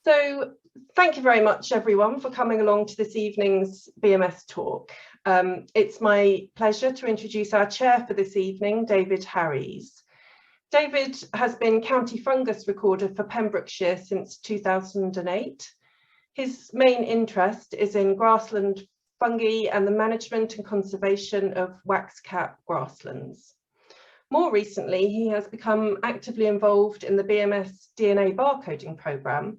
So thank you very much, everyone, for coming along to this evening's BMS talk. It's my pleasure to introduce our chair for this evening, David Harries. David has been County Fungus Recorder for Pembrokeshire since 2008. His main interest is in grassland fungi and the management and conservation of waxcap grasslands. More recently, he has become actively involved in the BMS DNA barcoding programme,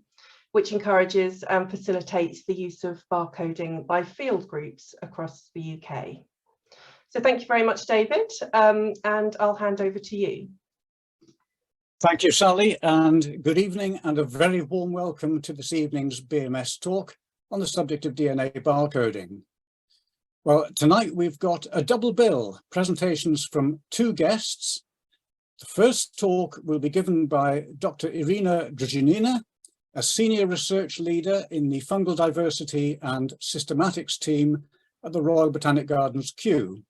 which encourages and facilitates the use of barcoding by field groups across the UK. So thank you very much, David, and I'll hand over to you. Thank you, Sally, and good evening and a very warm welcome to this evening's BMS talk on the subject of DNA barcoding. Well, tonight we've got a double bill, presentations from two guests. The first talk will be given by Dr. Irina Druzhinina, a senior research leader in the Fungal Diversity and Systematics team at the Royal Botanic Gardens, Kew.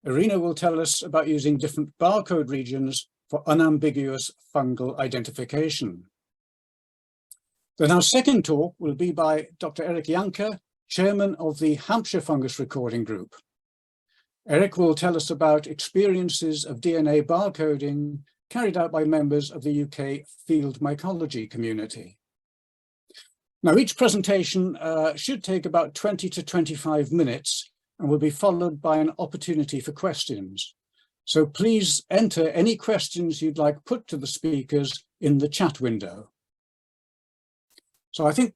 Irina will tell us about using different barcode regions for unambiguous fungal identification. Then our second talk will be by Dr. Janke, chairman of the Hampshire Fungus Recording Group. Eric will tell us about experiences of DNA barcoding carried out by members of the UK field mycology community. Now, each presentation should take about 20 to 25 minutes and will be followed by an opportunity for questions. So please enter any questions you'd like put to the speakers in the chat window. So I think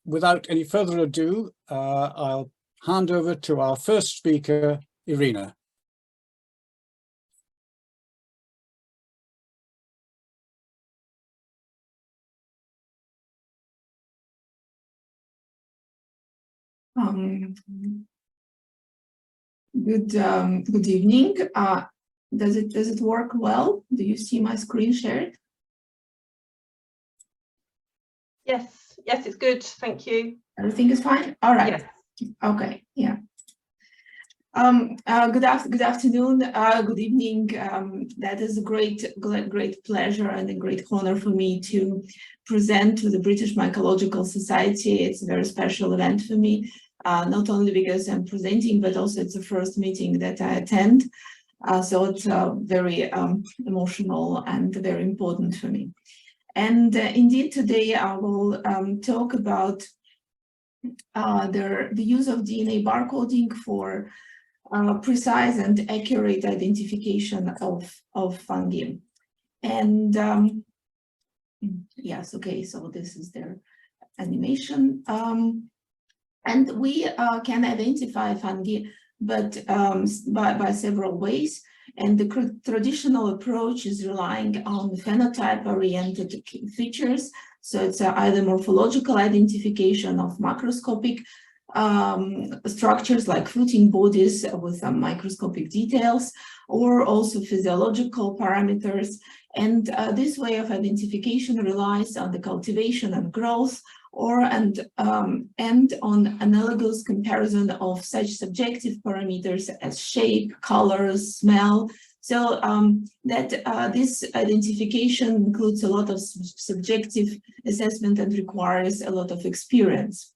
without any further ado, I'll hand over to our first speaker, Irina. Good evening. Does it work well? Do you see my screen shared? Yes, it's good. Thank you. Everything is fine. All right. Yes. Okay. Yeah. Good afternoon. Good evening. That is a great pleasure and a great honor for me to present to the British Mycological Society. It's a very special event for me. Not only because I'm presenting, but also it's the first meeting that I attend. So it's very emotional and very important for me. And indeed, today I will talk about the use of DNA barcoding for precise and accurate identification of fungi. And yes, okay, so this is their animation. And we can identify fungi, but by several ways. And the traditional approach is relying on phenotype-oriented features. So it's either morphological identification of macroscopic structures like fruiting bodies with some microscopic details, or also physiological parameters. And this way of identification relies on the cultivation and growth, and on analogous comparison of such subjective parameters as shape, colors, smell. So this identification includes a lot of subjective assessment and requires a lot of experience.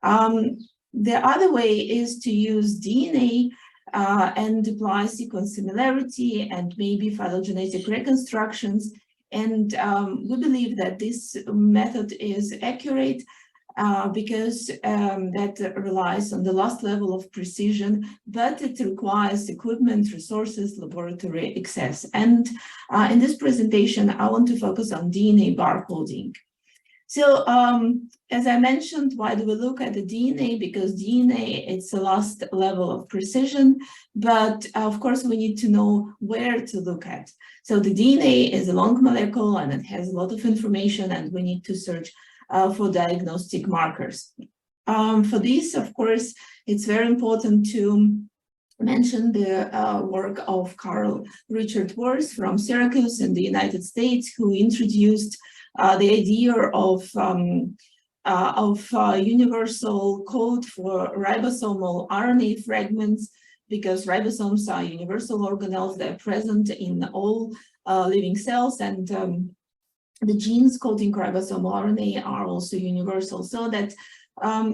The other way is to use DNA and apply sequence similarity and maybe phylogenetic reconstructions. And we believe that this method is accurate because that relies on the last level of precision, but it requires equipment, resources, laboratory access. And in this presentation, I want to focus on DNA barcoding. So as I mentioned, why do we look at the DNA? Because DNA, it's the last level of precision, but of course we need to know where to look at. So the DNA is a long molecule and it has a lot of information, and we need to search for diagnostic markers. For this, of course, it's very important to mention the work of Carl Richard Worth from Syracuse in the United States, who introduced the idea of universal code for ribosomal RNA fragments, because ribosomes are universal organelles. They're present in all living cells, and the genes coding ribosomal RNA are also universal, so that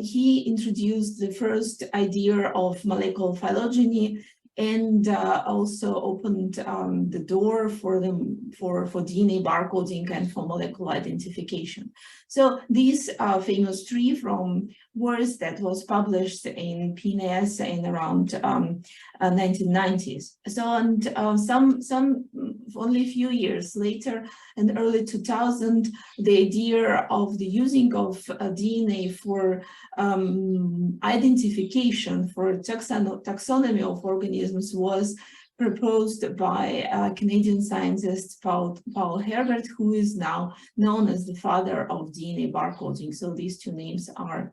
he introduced the first idea of molecular phylogeny, and also opened the door for DNA barcoding and for molecular identification. So this famous tree from words that was published in PNAS in around 1990s. So, and some only a few years later, in early 2000, the idea of the using of DNA for identification, for taxonomy of organisms was proposed by Canadian scientist Paul Herbert, who is now known as the father of DNA barcoding. So these two names are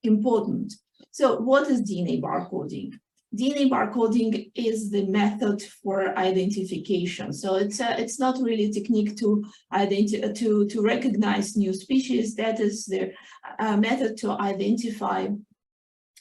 important. So what is DNA barcoding? DNA barcoding is the method for identification. So it's not really a technique to recognize new species. That is the method to identify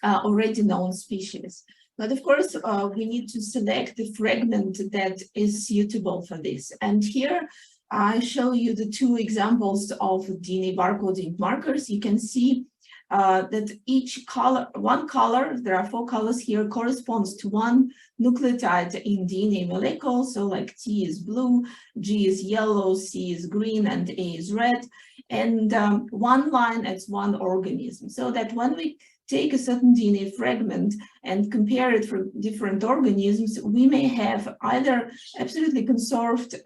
already known species. But of course, we need to select the fragment that is suitable for this. And here I show you the two examples of DNA barcoding markers. You can see that each color, one color, there are 4 colors here, corresponds to one nucleotide in DNA molecule. So like T is blue, G is yellow, C is green, and A is red. And one line as one organism. So that when we take a certain DNA fragment and compare it for different organisms, we may have either absolutely conserved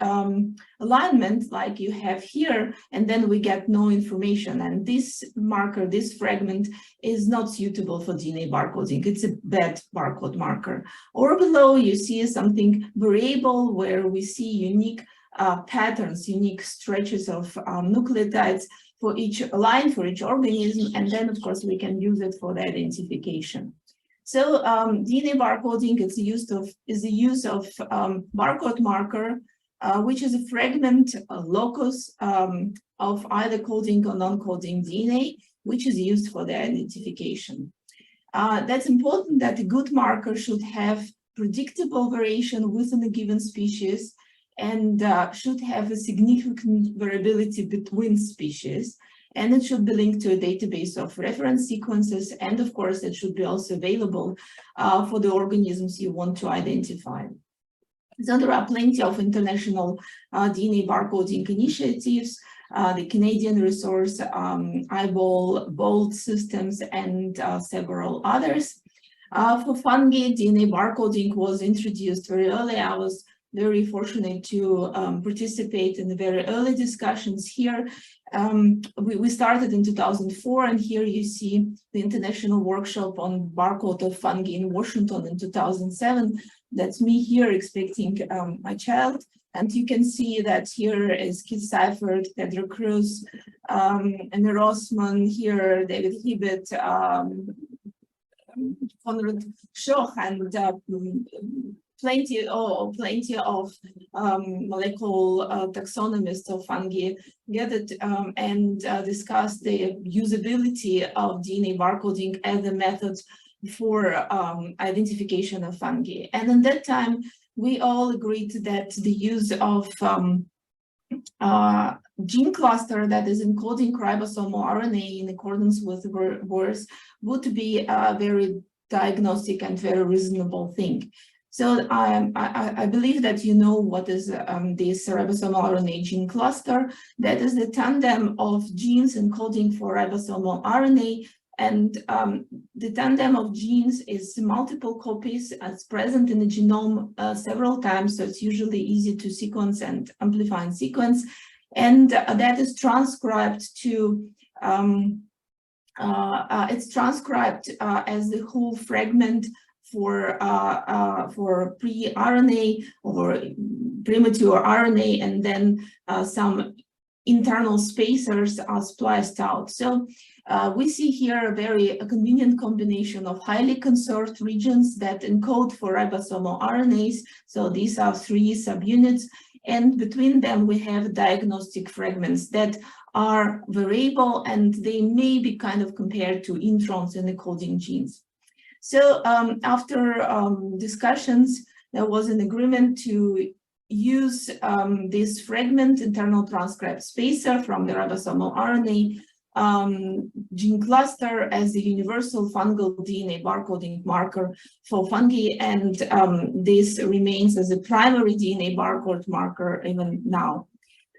alignment like you have here, and then we get no information. And this marker, this fragment, is not suitable for DNA barcoding. It's a bad barcode marker. Or below, you see something variable where we see unique patterns, unique stretches of nucleotides for each line, for each organism, and then of course we can use it for the identification. So DNA barcoding is the use of barcode marker, which is a fragment, a locus of either coding or non-coding DNA, which is used for the identification. That's important that a good marker should have predictable variation within a given species, and should have a significant variability between species, and it should be linked to a database of reference sequences, and of course it should be also available for the organisms you want to identify. So there are plenty of international DNA barcoding initiatives, the Canadian resource, eyeball, BOLD systems, and several others. For fungi, DNA barcoding was introduced very early. I was very fortunate to participate in the very early discussions here. We started in 2004, and here you see the international workshop on barcode of fungi in Washington in 2007. That's me here expecting my child. And you can see that here is Keith Seifert, Pedro Cruz, and Rossmann, here David Hibbett, Konrad Schoch, and plenty of molecular taxonomists of fungi gathered and discussed the usability of DNA barcoding as a method for identification of fungi. And at that time, we all agreed that the use of gene cluster that is encoding ribosomal RNA in accordance with words would be a very diagnostic and very reasonable thing. So I believe that you know what is this ribosomal RNA gene cluster. That is the tandem of genes encoding for ribosomal RNA, and the tandem of genes is multiple copies. It's present in the genome several times, so it's usually easy to sequence and amplify and sequence, and that is transcribed to it's transcribed as the whole fragment for pre-RNA or premature RNA, and then some internal spacers are spliced out. So we see here a very convenient combination of highly conserved regions that encode for ribosomal RNAs. So these are 3 subunits, and between them we have diagnostic fragments that are variable, and they may be kind of compared to introns in the coding genes. So after discussions, there was an agreement to use this fragment internal transcript spacer from the ribosomal RNA gene cluster as the universal fungal DNA barcoding marker for fungi, and this remains as a primary DNA barcode marker even now.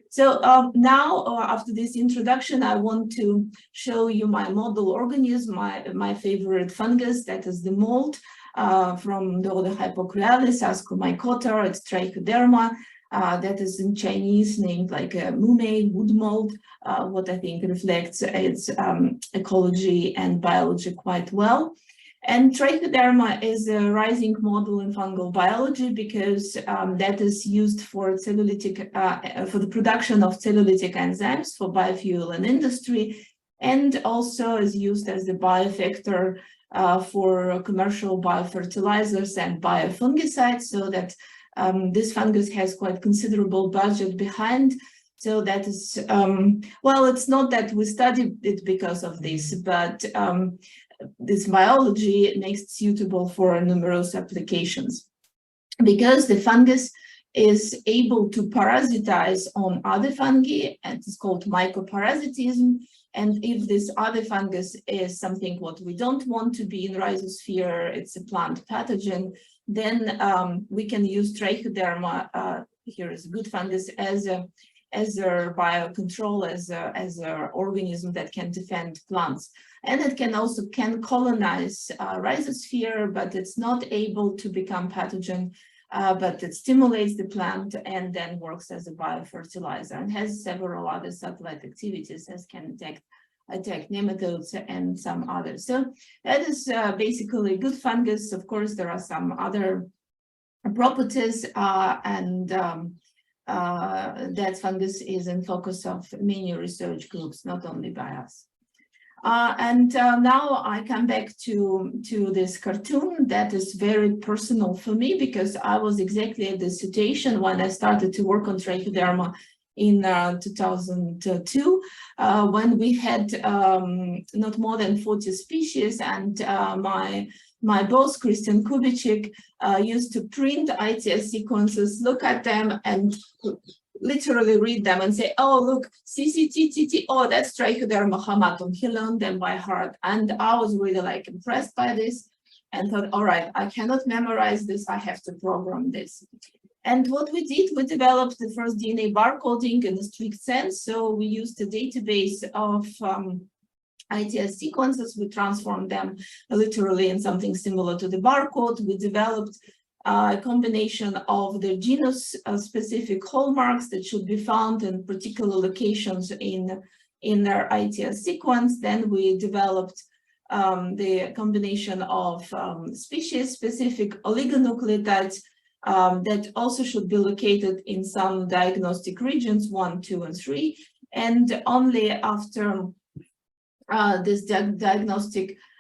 So now, after this introduction, I want to show you my model organism, my favorite fungus, that is the mold from the order Hypocrealis, Ascomycota. It's Trichoderma, that is in Chinese named like a mume, wood mold, what I think reflects its ecology and biology quite well. And Trichoderma is a rising model in fungal biology because that is used for cellulitic, for the production of cellulitic enzymes for biofuel and industry, and also is used as the biofactor for commercial biofertilizers and biofungicides, so that this fungus has quite considerable budget behind. So that is, well, it's not that we studied it because of this, but this biology makes it suitable for numerous applications. Because the fungus is able to parasitize on other fungi, and it's called mycoparasitism. And if this other fungus is something what we don't want to be in rhizosphere, it's a plant pathogen, then we can use Trichoderma, here is a good fungus, as a biocontrol, as a organism that can defend plants. And it can also colonize rhizosphere, but it's not able to become pathogen, but it stimulates the plant and then works as a biofertilizer, and has several other satellite activities, as can attack nematodes and some others. So that is basically a good fungus. Of course, there are some other properties, and that fungus is in focus of many research groups, not only by us. Now I come back to this cartoon that is very personal for me, because I was exactly at this situation when I started to work on Trichoderma in 2002, when we had not more than 40 species, and my boss, Christian Kubicek, used to print ITS sequences, look at them, and literally read them and say, oh, look, CCTTT, oh, that's Trichoderma hamatum. He learned them by heart. And I was really like impressed by this and thought, all right, I cannot memorize this, I have to program this. And what we did, we developed the first DNA barcoding in a strict sense. So we used a database of ITS sequences, we transformed them literally in something similar to the barcode. We developed a combination of the genus-specific hallmarks that should be found in particular locations in their ITS sequence. Then we developed the combination of species-specific oligonucleotides that also should be located in some diagnostic regions, 1, 2, and 3. And only after this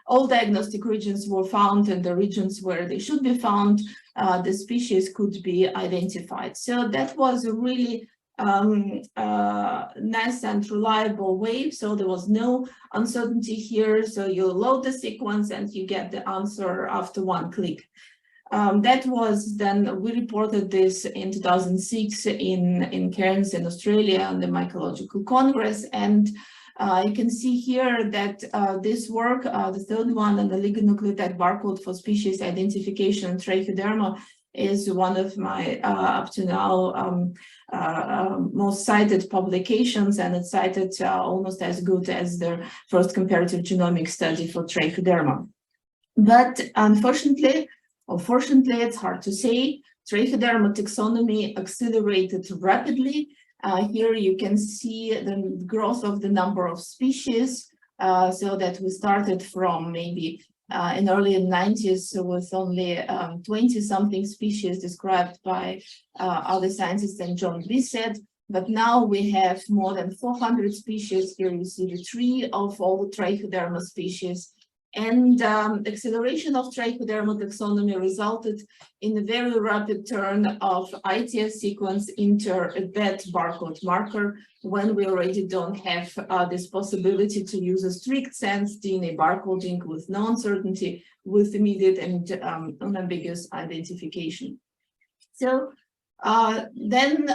all diagnostic regions were found and the regions where they should be found, the species could be identified. So that was a really nice and reliable way. So there was no uncertainty here. So you load the sequence and you get the answer after one click. That was then, we reported this in 2006 in Cairns in Australia on the Mycological Congress. And you can see here that this work, the third one, and the oligonucleotide barcode for species identification, Trichoderma, is one of my up to now most cited publications, and it's cited almost as good as the first comparative genomic study for Trichoderma. But unfortunately, or fortunately, it's hard to say, Trichoderma taxonomy accelerated rapidly. Here you can see the growth of the number of species, so that we started from maybe in early 90s with only 20-something species described by other scientists than John Bissett. But now we have more than 400 species. Here you see the tree of all the Trichoderma species. And acceleration of Trichoderma taxonomy resulted in a very rapid turn of ITS sequence into that barcode marker, when we already don't have this possibility to use a strict sense DNA barcoding with no uncertainty, with immediate and unambiguous identification. So Then,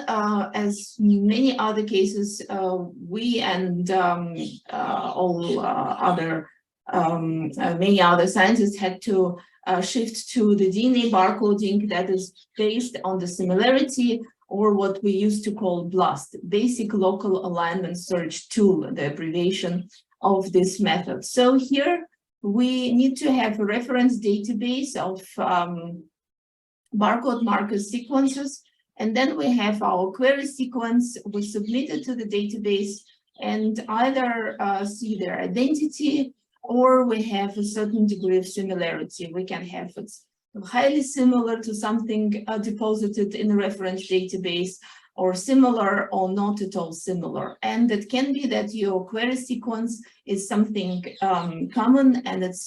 as many other cases, we and many other scientists had to shift to the DNA barcoding that is based on the similarity, or what we used to call BLAST, Basic Local Alignment Search Tool, the abbreviation of this method. So here we need to have a reference database of barcode marker sequences, and then we have our query sequence. We submit it to the database and either see their identity, or we have a certain degree of similarity. We can have it highly similar to something deposited in a reference database, or similar or not at all similar. And it can be that your query sequence is something common and it's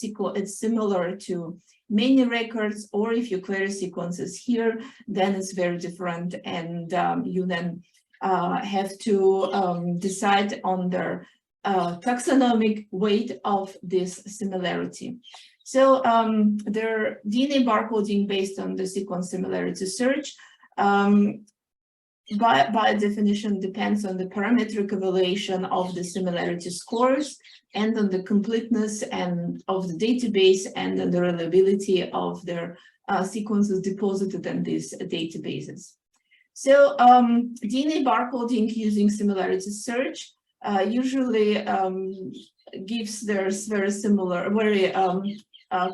similar to many records, or if your query sequence is here, then it's very different, and you then have to decide on the taxonomic weight of this similarity. So their DNA barcoding based on the sequence similarity search by definition depends on the parametric evaluation of the similarity scores and on the completeness and of the database and on the reliability of their sequences deposited in these databases. So DNA barcoding using similarity search usually gives their very similar, very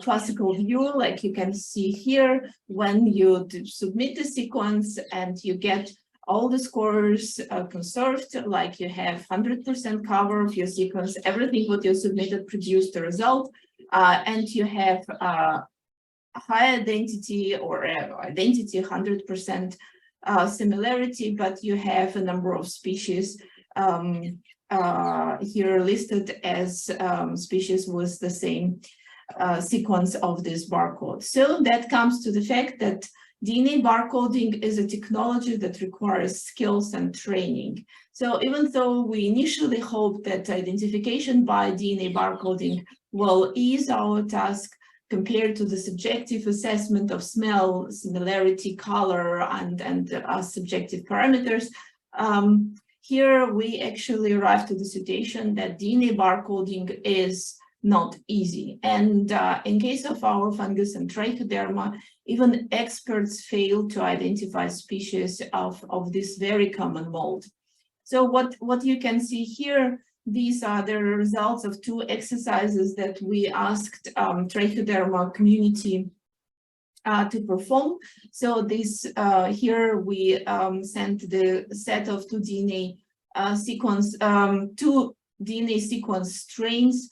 classical view, like you can see here, when you submit the sequence and you get all the scores conserved, like you have 100% cover of your sequence, everything what you submitted produced a result, and you have high identity or identity 100% similarity, but you have a number of species here listed as species with the same sequence of this barcode. So that comes to the fact that DNA barcoding is a technology that requires skills and training. So even though we initially hoped that identification by DNA barcoding will ease our task compared to the subjective assessment of smell, similarity, color, and subjective parameters, here we actually arrived to the situation that DNA barcoding is not easy. And in case of our fungus and Trichoderma, even experts fail to identify species of this very common mold. So what you can see here, these are the results of two exercises that we asked Trichoderma community to perform. So this here we sent the set of two DNA sequence strains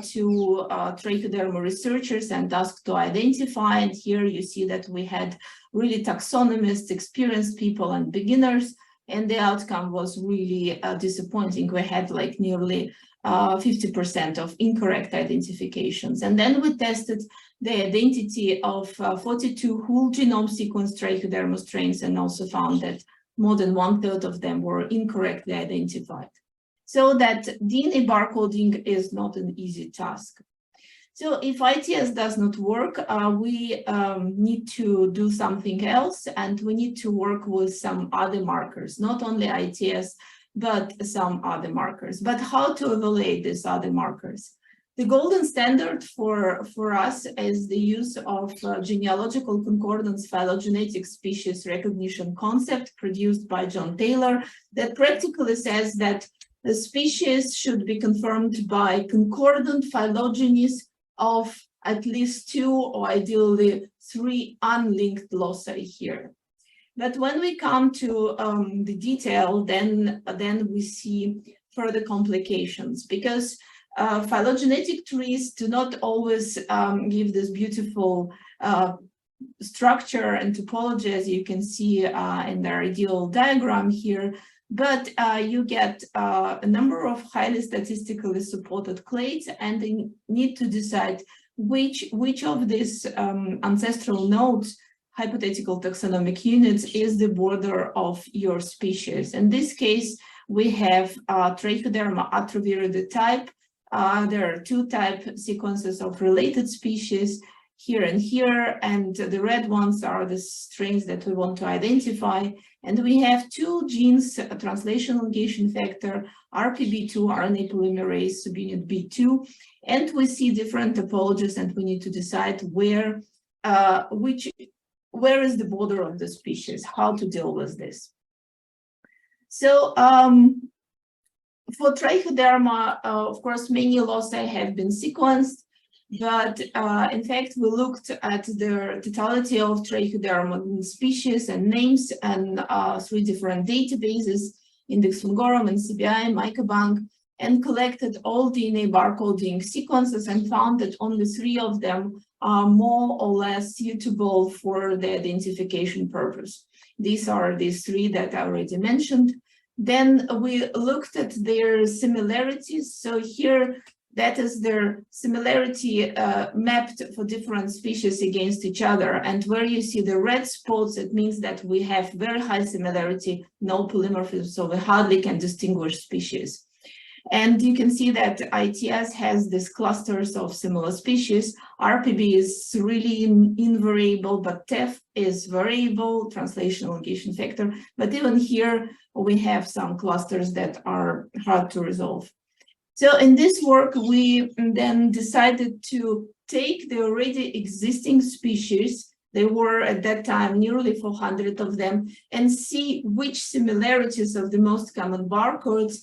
to Trichoderma researchers and asked to identify. And here you see that we had really taxonomists, experienced people, and beginners, and the outcome was really disappointing. We had like nearly 50% of incorrect identifications. And then we tested the identity of 42 whole genome sequence Trichoderma strains and also found that more than 1/3 of them were incorrectly identified. So that DNA barcoding is not an easy task. So if ITS does not work, we need to do something else, and we need to work with some other markers, not only ITS, but some other markers. But how to evaluate these other markers? The golden standard for us is the use of genealogical concordance phylogenetic species recognition concept produced by John Taylor that practically says that the species should be confirmed by concordant phylogenies of at least 2 or ideally 3 unlinked loci here. But when we come to the detail, then we see further complications, because phylogenetic trees do not always give this beautiful structure and topology, as you can see in the ideal diagram here. But you get a number of highly statistically supported clades, and they need to decide which of these ancestral nodes, hypothetical taxonomic units, is the border of your species. In this case, we have Trichoderma atroviridae type. There are 2 type sequences of related species, here and here, and the red ones are the strains that we want to identify. And we have two genes, a translation elongation factor, RPB2, RNA polymerase, subunit B2, and we see different topologies, and we need to decide where is the border of the species, how to deal with this. So for Trichoderma, of course, many loci have been sequenced, but in fact, we looked at the totality of Trichoderma species and names and 3 different databases, Index Fungorum, NCBI, Mycobank, and collected all DNA barcoding sequences and found that only 3 of them are more or less suitable for the identification purpose. These are these 3 that I already mentioned. Then we looked at their similarities. So here, that is their similarity mapped for different species against each other. And where you see the red spots, it means that we have very high similarity, no polymorphism, so we hardly can distinguish species. And you can see that ITS has these clusters of similar species. RPB is really invariable, but TEF is variable, translation elongation factor. But even here, we have some clusters that are hard to resolve. So in this work, we then decided to take the already existing species, there were at that time nearly 400 of them, and see which similarities of the most common barcodes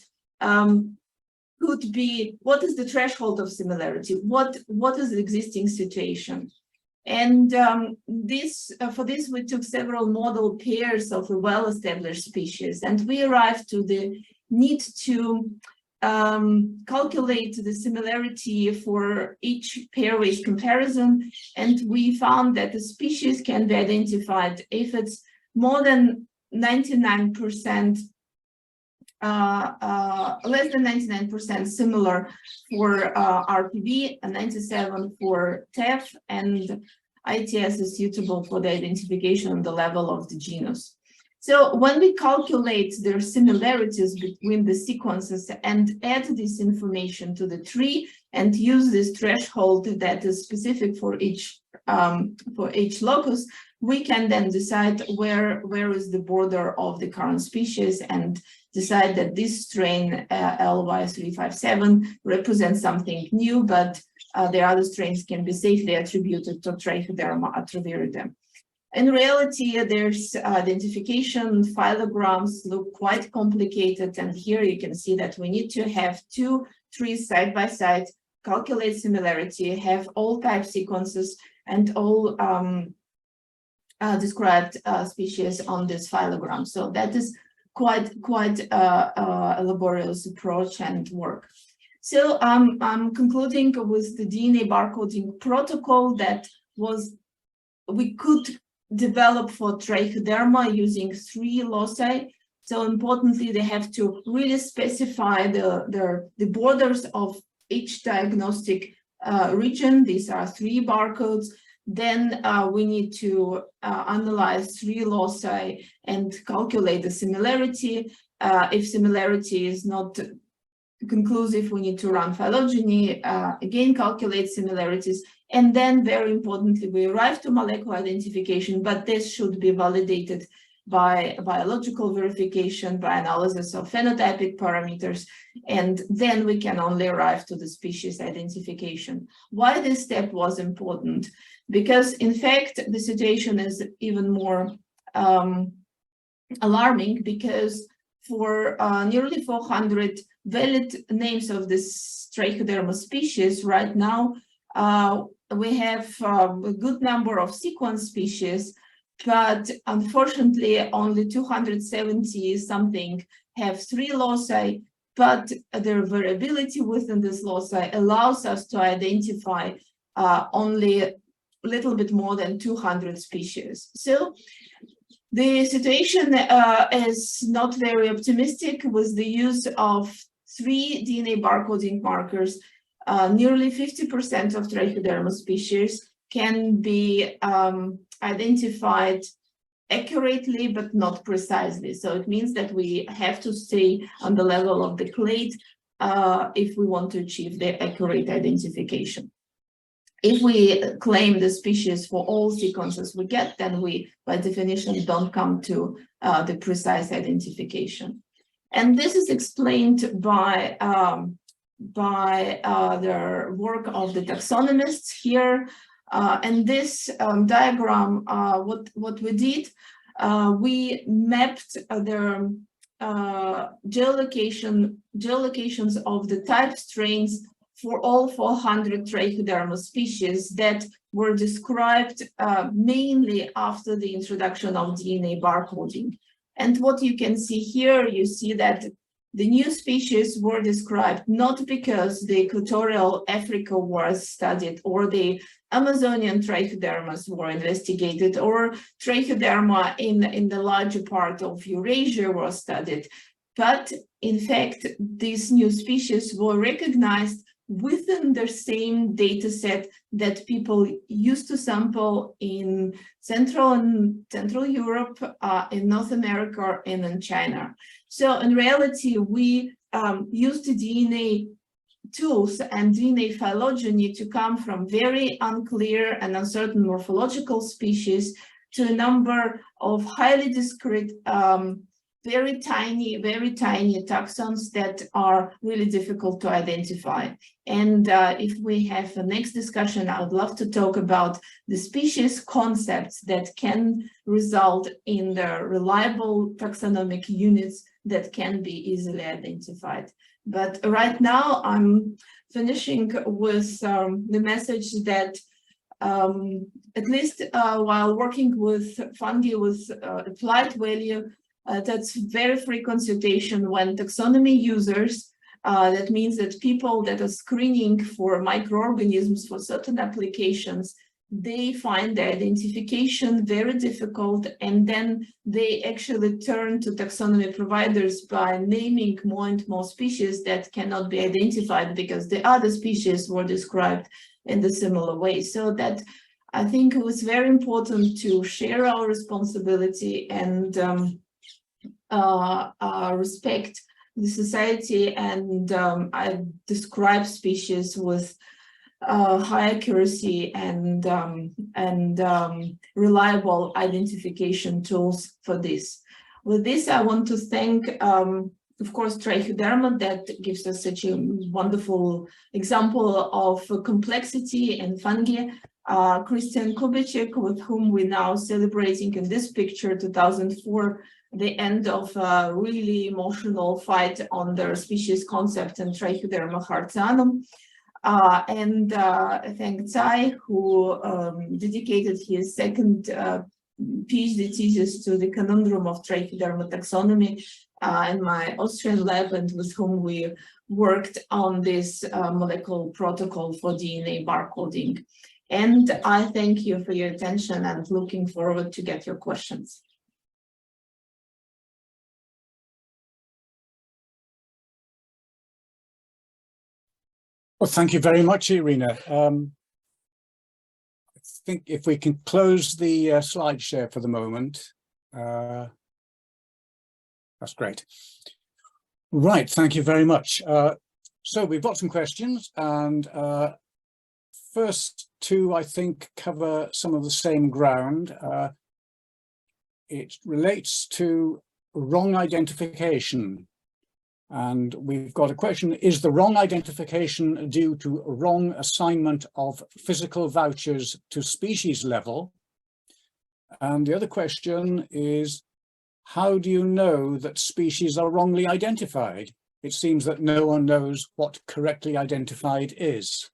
could be, what is the threshold of similarity, what is the existing situation. And for this, we took several model pairs of a well-established species, and we arrived to the need to calculate the similarity for each pairwise comparison, and we found that the species can be identified if it's more than 99%, less than 99% similar for RPB, and 97% for TEF, and ITS is suitable for the identification on the level of the genus. So when we calculate their similarities between the sequences and add this information to the tree and use this threshold that is specific for each locus, we can then decide where is the border of the current species and decide that this strain LY357 represents something new, but the other strains can be safely attributed to Trichoderma atroviride. In reality, there's identification, phylograms look quite complicated, and here you can see that we need to have 2 trees side by side, calculate similarity, have all type sequences and all described species on this phylogram. So that is quite a laborious approach and work. So I'm concluding with the DNA barcoding protocol that we could develop for Trichoderma using 3 loci. So importantly, they have to really specify the borders of each diagnostic region. These are 3 barcodes. Then we need to analyze 3 loci and calculate the similarity. If similarity is not conclusive, we need to run phylogeny, again calculate similarities, and then very importantly we arrive to molecular identification, but this should be validated by biological verification, by analysis of phenotypic parameters, and then we can only arrive to the species identification. Why this step was important? Because in fact the situation is even more alarming, because for nearly 400 valid names of this Trichoderma species, right now we have a good number of sequence species, but unfortunately only 270 something have 3 loci, but their variability within this loci allows us to identify only a little bit more than 200 species. So the situation is not very optimistic with the use of 3 DNA barcoding markers. Nearly 50% of Trichoderma species can be identified accurately, but not precisely. So it means that we have to stay on the level of the clade if we want to achieve the accurate identification. if we claim the species for all sequences we get, then we, by definition, don't come to the precise identification. And this is explained by the work of the taxonomists here. And this diagram, what we did, we mapped the geolocations of the type strains for all 400 Trichoderma species that were described mainly after the introduction of DNA barcoding. And what you can see here, you see that the new species were described not because the equatorial Africa was studied or the Amazonian trichodermas were investigated or Trichoderma in the larger part of Eurasia was studied, but in fact, these new species were recognized within the same data set that people used to sample in Central Europe, in North America, and in China. So in reality, we used the DNA tools and DNA phylogeny to come from very unclear and uncertain morphological species to a number of highly discrete, very tiny taxons that are really difficult to identify. And if we have a next discussion, I would love to talk about the species concepts that can result in the reliable taxonomic units that can be easily identified. But right now I'm finishing with the message that at least while working with fungi with applied value, that's very frequent situation when taxonomy users, that means that people that are screening for microorganisms for certain applications, they find the identification very difficult, and then they actually turn to taxonomy providers by naming more and more species that cannot be identified because the other species were described in the similar way. So that I think it was very important to share our responsibility and respect the society, and I describe species with high accuracy and reliable identification tools for this. With this, I want to thank, of course, Trichoderma that gives us such a wonderful example of complexity and fungi. Christian Kubicek, with whom we're now celebrating in this picture, 2004, the end of a really emotional fight on their species concept and Trichoderma hartzianum. And thank Tsai, who dedicated his second PhD thesis to the conundrum of Trichoderma taxonomy in my Austrian lab, and with whom we worked on this molecular protocol for DNA barcoding. And I thank you for your attention and looking forward to get your questions. Well, thank you very much, Irina. I think if we can close the slide share for the moment, that's great. Right, thank you very much. So we've got some questions, and first two, I think, cover some of the same ground. It relates to wrong identification. And we've got a question: is the wrong identification due to wrong assignment of physical vouchers to species level? And the other question is, how do you know that species are wrongly identified? It seems that no one knows what correctly identified is.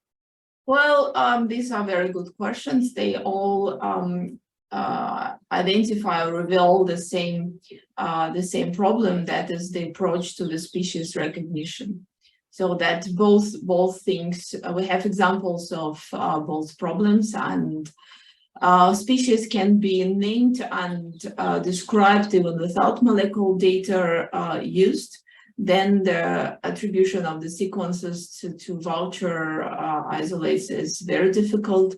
Well, these are very good questions. They all identify or reveal the same problem, that is the approach to the species recognition. So that both things, we have examples of both problems, and species can be named and described even without molecular data used. Then the attribution of the sequences to voucher isolates is very difficult.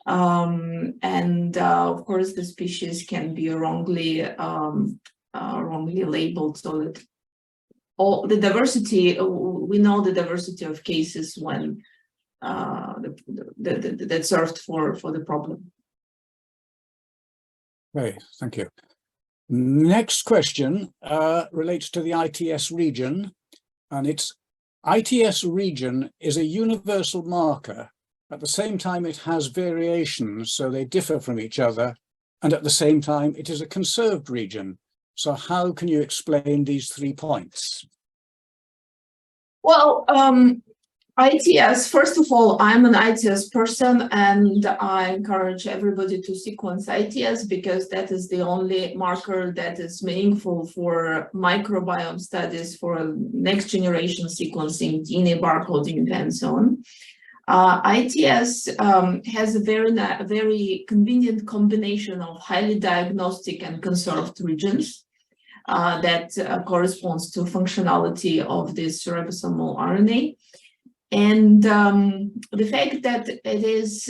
Of course, the species can be wrongly labeled, so that all the diversity, we know the diversity of cases when that served for the problem. Okay, thank you. Next question relates to the ITS region, and its ITS region is a universal marker. At the same time, it has variations, so they differ from each other, and at the same time, it is a conserved region. So how can you explain these 3 points? Well, ITS, first of all, I'm an ITS person, and I encourage everybody to sequence ITS because that is the only marker that is meaningful for microbiome studies, for next generation sequencing, DNA barcoding, and so on. ITS has a very convenient combination of highly diagnostic and conserved regions that corresponds to functionality of this ribosomal RNA. And the fact that it is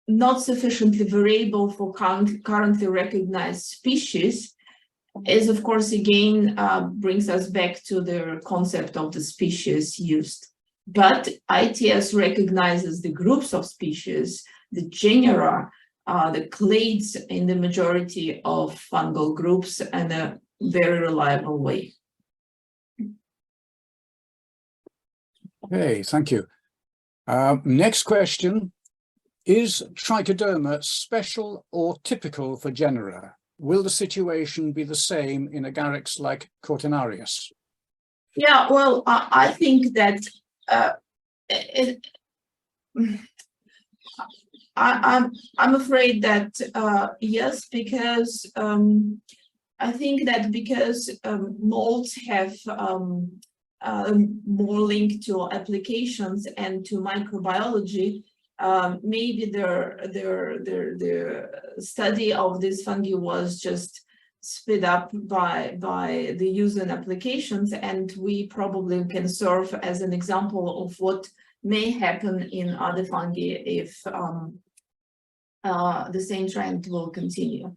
not sufficiently variable for currently recognized species is, of course, again, brings us back to the concept of the species used. But ITS recognizes the groups of species, the genera, the clades in the majority of fungal groups in a very reliable way. Okay, thank you. Next question. Is Trichoderma special or typical for genera? Will the situation be the same in agarics like Cortinarius? Yeah, well, I think that I'm afraid that yes, because I think that because molds have more link to applications and to microbiology, maybe the study of this fungi was just sped up by the use and applications, and we probably can serve as an example of what may happen in other fungi if the same trend will continue.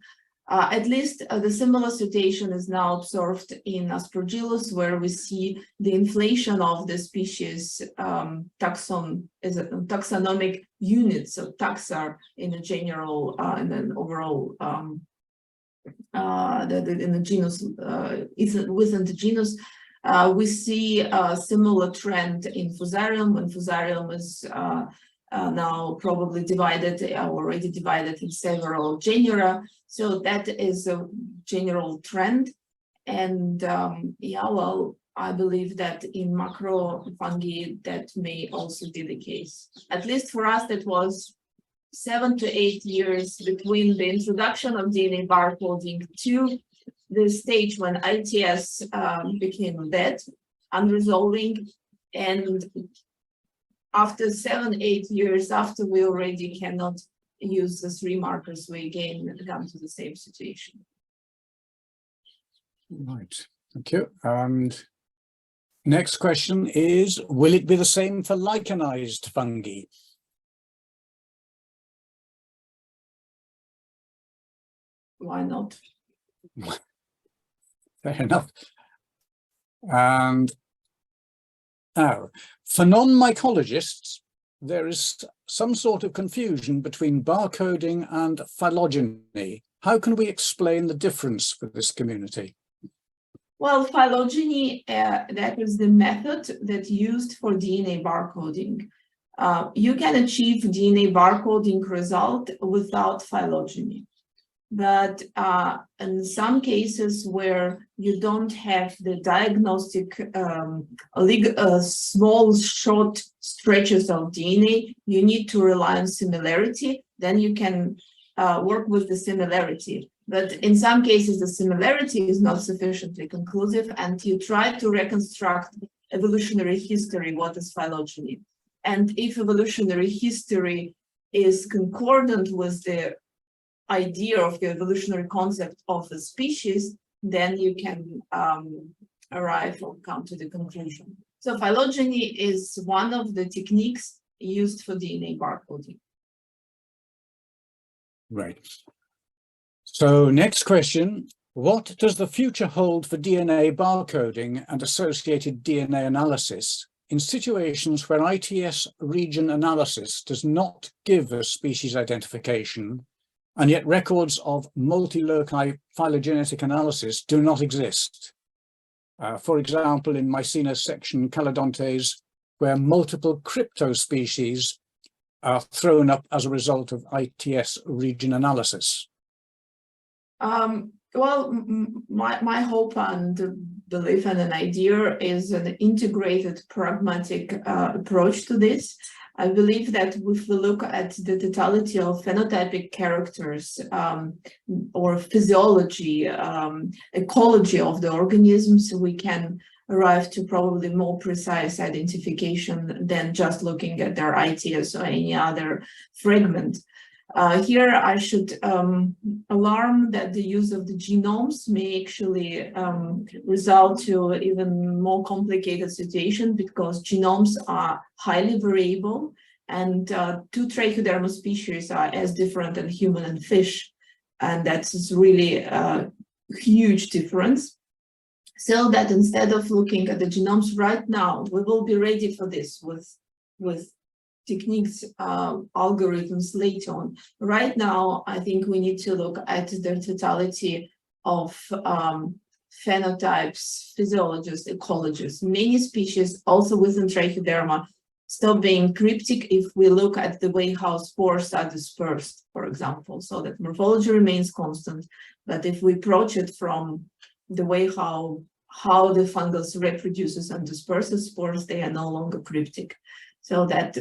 At least the similar situation is now observed in Aspergillus, where we see the inflation of the species taxonomic units of taxa in a general and an overall in the genus within the genus. We see a similar trend in Fusarium, when Fusarium is now probably already divided in several genera. So that is a general trend. And yeah, well, I believe that in macro fungi that may also be the case. At least for us, that was 7 to 8 years between the introduction of DNA barcoding to the stage when ITS became dead, unresolving, and after 7, 8 years after we already cannot use the 3 markers, we again come to the same situation. Right, thank you. And next question is, will it be the same for lichenized fungi? Why not? Fair enough. And now, for non-mycologists, there is some sort of confusion between barcoding and phylogeny. How can we explain the difference for this community? Well, phylogeny, that is the method that's used for DNA barcoding. You can achieve DNA barcoding result without phylogeny. But in some cases where you don't have the diagnostic small short stretches of DNA, you need to rely on similarity. Then you can work with the similarity. But in some cases, the similarity is not sufficiently conclusive, and you try to reconstruct evolutionary history, what is phylogeny. And if evolutionary history is concordant with the idea of the evolutionary concept of a species, then you can arrive or come to the conclusion. So phylogeny is one of the techniques used for DNA barcoding. Right. So next question, what does the future hold for DNA barcoding and associated DNA analysis in situations where ITS region analysis does not give a species identification, and yet records of multi-loci phylogenetic analysis do not exist. For example, in Mycena section Calodontes, where multiple cryptospecies are thrown up as a result of ITS region analysis. Well, my hope and belief and an idea is an integrated pragmatic approach to this. I believe that if we look at the totality of phenotypic characters or physiology, ecology of the organisms, we can arrive to probably more precise identification than just looking at their ITS or any other fragment. Here I should alarm that the use of the genomes may actually result to even more complicated situation, because genomes are highly variable, and two Trichoderma species are as different than human and fish, and that's really a huge difference. So that instead of looking at the genomes right now, we will be ready for this with techniques, algorithms later on. Right now, I think we need to look at the totality of phenotypes, physiologists, ecologists. Many species, also within Trichoderma, stop being cryptic if we look at the way how spores are dispersed, for example, so that morphology remains constant. But if we approach it from the way how the fungus reproduces and disperses spores, they are no longer cryptic. So that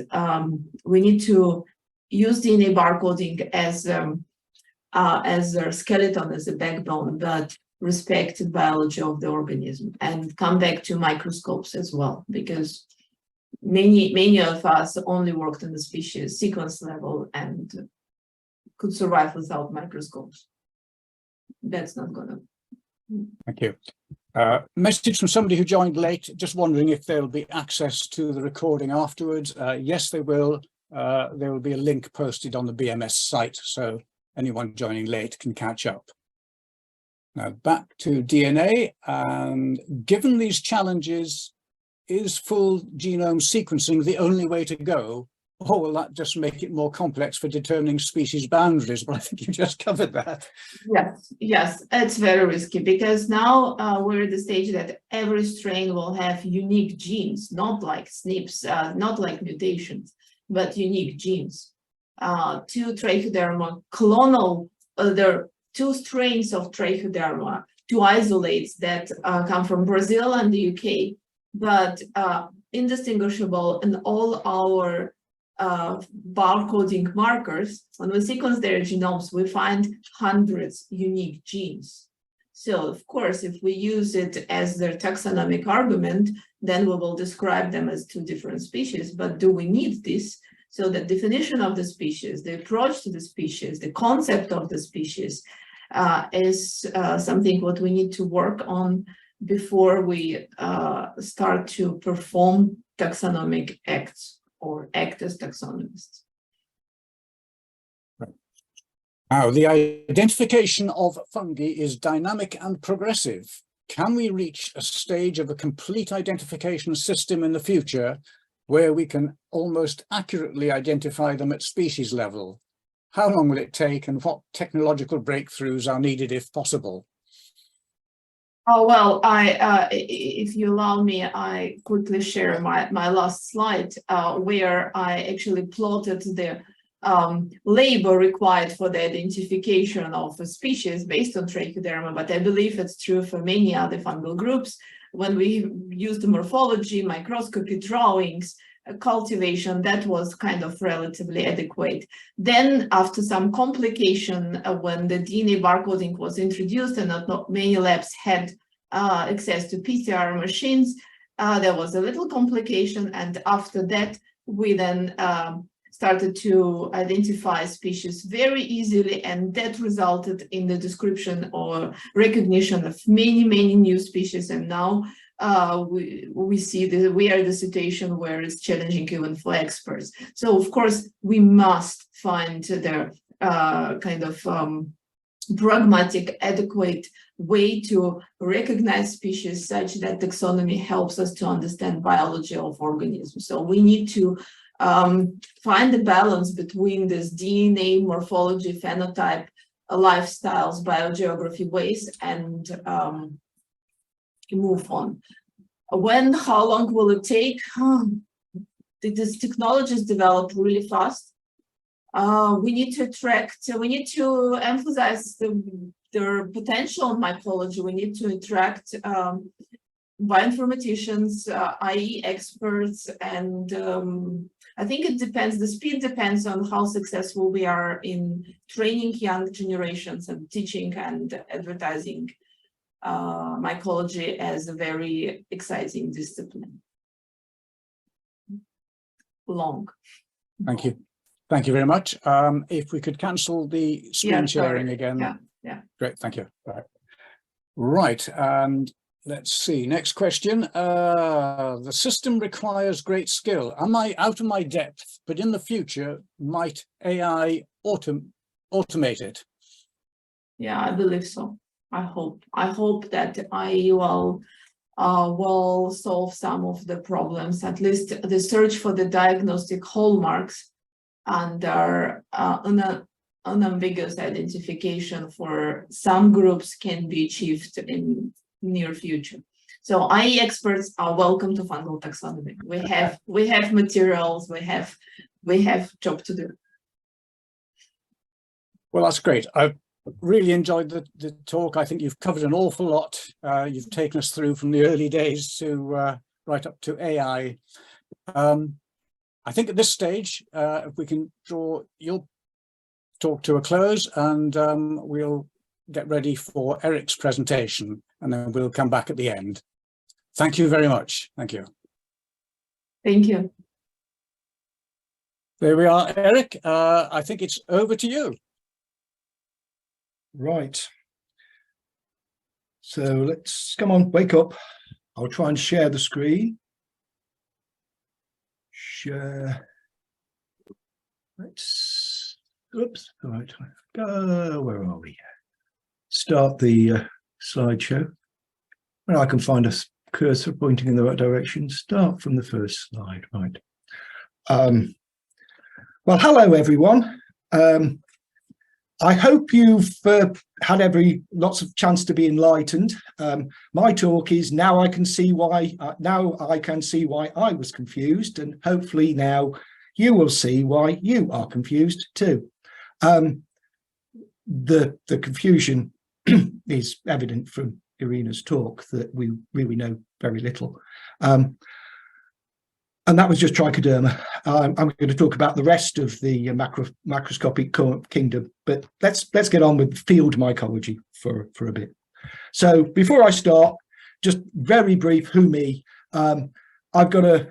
we need to use DNA barcoding as a skeleton, as a backbone, but respect the biology of the organism, and come back to microscopes as well, because many of us only worked in the species sequence level and could survive without microscopes. That's not gonna. Thank you. Message from somebody who joined late, just wondering if there'll be access to the recording afterwards. Yes, they will. There will be a link posted on the BMS site, so anyone joining late can catch up. Now back to DNA, and given these challenges, is full genome sequencing the only way to go? Or will that just make it more complex for determining species boundaries? But I think you just covered that. Yes, it's very risky, because now we're at the stage that every strain will have unique genes, not like SNPs, not like mutations, but unique genes. Two Trichoderma clonal, there are two strains of Trichoderma, two isolates that come from Brazil and the UK, but indistinguishable in all our barcoding markers. When we sequence their genomes, we find hundreds unique genes. So of course, if we use it as their taxonomic argument, then we will describe them as two different species. But do we need this? So the definition of the species, the approach to the species, the concept of the species is something what we need to work on before we start to perform taxonomic acts or act as taxonomists. Right. Now, the identification of fungi is dynamic and progressive. Can we reach a stage of a complete identification system in the future where we can almost accurately identify them at species level? How long will it take, and what technological breakthroughs are needed if possible? Oh, well, if you allow me, I quickly share my last slide where I actually plotted the labor required for the identification of a species based on Trichoderma, but I believe it's true for many other fungal groups. When we use the morphology, microscopy, drawings, cultivation, that was kind of relatively adequate. Then after some complication, when the DNA barcoding was introduced and not many labs had access to PCR machines, there was a little complication, and after that we then started to identify species very easily, and that resulted in the description or recognition of many new species. And now we see that we are in the situation where it's challenging even for experts. So of course we must find the kind of pragmatic, adequate way to recognize species such that taxonomy helps us to understand biology of organisms. So we need to find the balance between this DNA, morphology, phenotype, lifestyles, biogeography ways, and move on. How long will it take? These technologies develop really fast. We need to emphasize their potential in mycology. We need to attract bioinformaticians, i.e. experts, and I think it depends, the speed depends on how successful we are in training young generations and teaching and advertising mycology as a very exciting discipline. Long. Thank you. Thank you very much. If we could cancel the screen sharing again. Yeah. Great, thank you. Right, and let's see, next question. The system requires great skill. Am I out of my depth, but in the future, might AI automate it? Yeah, I believe so. I hope that AI will solve some of the problems, at least the search for the diagnostic hallmarks and our unambiguous identification for some groups can be achieved in near future. So AI experts are welcome to fungal taxonomy. We have materials, we have job to do. Well, that's great. I've really enjoyed the talk. I think you've covered an awful lot. You've taken us through from the early days to right up to AI. I think at this stage, if we can draw your talk to a close, and we'll get ready for Eric's presentation, and then we'll come back at the end. Thank you very much. Thank you. Thank you. There we are, Eric. I think it's over to you. Right. So let's come on, wake up. I'll try and share the screen. Share. Let's, oops, all right. Where are we? Start the slideshow. Well, I can find a cursor pointing in the right direction. Start from the first slide, right. Well, hello, everyone. I hope you've had lots of chance to be enlightened. My talk is now I can see why I was confused, and hopefully now you will see why you are confused too. The confusion is evident from Irina's talk that we really know very little. And that was just Trichoderma. I'm going to talk about the rest of the macroscopic kingdom, but let's get on with field mycology for a bit. So before I start, just very brief, who me? I've got a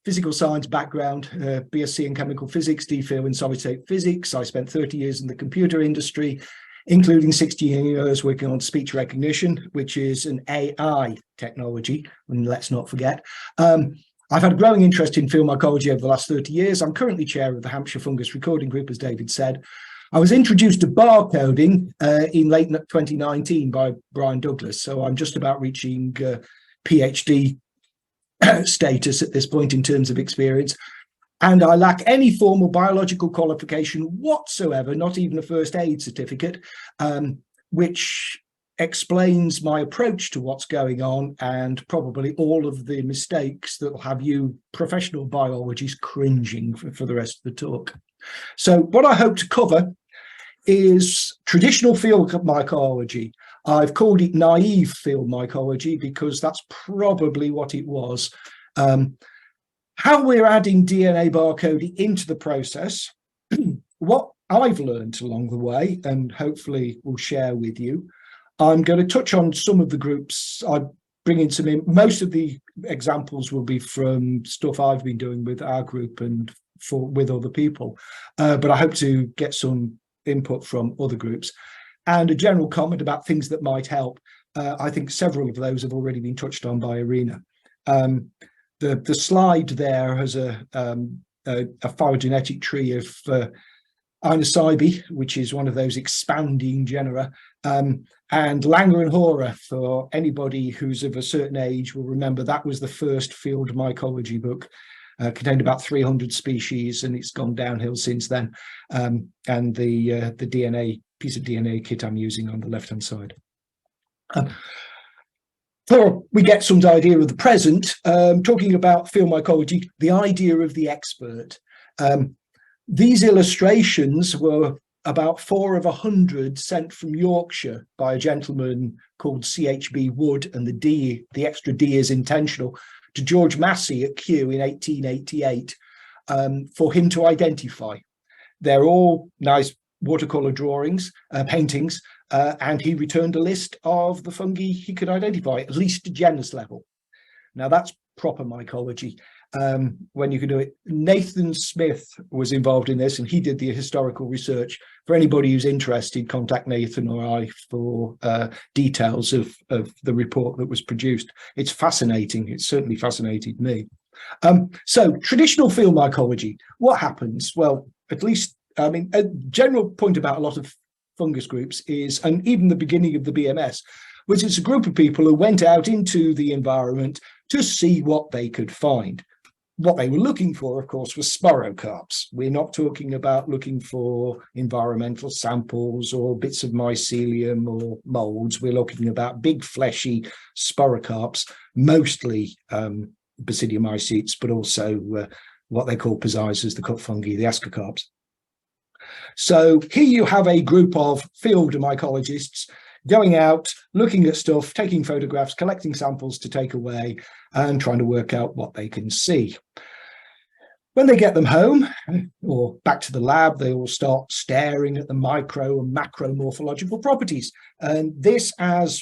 physical science background, BSc in chemical physics, DPhil in solid state physics. I spent 30 years in the computer industry, including 16 years working on speech recognition, which is an AI technology, and let's not forget. I've had a growing interest in field mycology over the last 30 years. I'm currently chair of the Hampshire Fungus Recording Group, as David said. I was introduced to barcoding in late 2019 by Brian Douglas, so I'm just about reaching PhD status at this point in terms of experience. And I lack any formal biological qualification whatsoever, not even a first aid certificate, which explains my approach to what's going on and probably all of the mistakes that will have you professional biologists cringing for the rest of the talk. So what I hope to cover is traditional field mycology. I've called it naive field mycology because that's probably what it was. How we're adding DNA barcoding into the process, what I've learned along the way, and hopefully will share with you. I'm going to touch on some of the groups. I bring in some, most of the examples will be from stuff I've been doing with our group and with other people, but I hope to get some input from other groups and a general comment about things that might help. I think several of those have already been touched on by Irina. The slide there has a phylogenetic tree of Inocybe, which is one of those expanding genera, and Langer and Hora, for anybody who's of a certain age will remember that was the first field mycology book. Contained about 300 species, and it's gone downhill since then. And the DNA piece of DNA kit I'm using on the left-hand side. Before we get some idea of the present, talking about field mycology, the idea of the expert. These illustrations were about 4 of 100 sent from Yorkshire by a gentleman called CHB Wood, and the extra D is intentional, to George Massey at Kew in 1888 for him to identify. They're all nice watercolour drawings, paintings, and he returned a list of the fungi he could identify, at least to genus level. Now that's proper mycology. When you can do it. Nathan Smith was involved in this, and he did the historical research. For anybody who's interested, contact Nathan or I for details of the report that was produced. It's fascinating. It certainly fascinated me. So traditional field mycology, what happens? Well, at least, I mean, a general point about a lot of fungus groups is, and even the beginning of the BMS, was it's a group of people who went out into the environment to see what they could find. What they were looking for, of course, was sporocarps. We're not talking about looking for environmental samples or bits of mycelium or molds. We're looking about big fleshy sporocarps, mostly basidiomycetes, but also what they call psizes, the cut fungi, the ascocarps. So here you have a group of field mycologists going out, looking at stuff, taking photographs, collecting samples to take away, and trying to work out what they can see. When they get them home or back to the lab, they will start staring at the micro and macro morphological properties. And this, as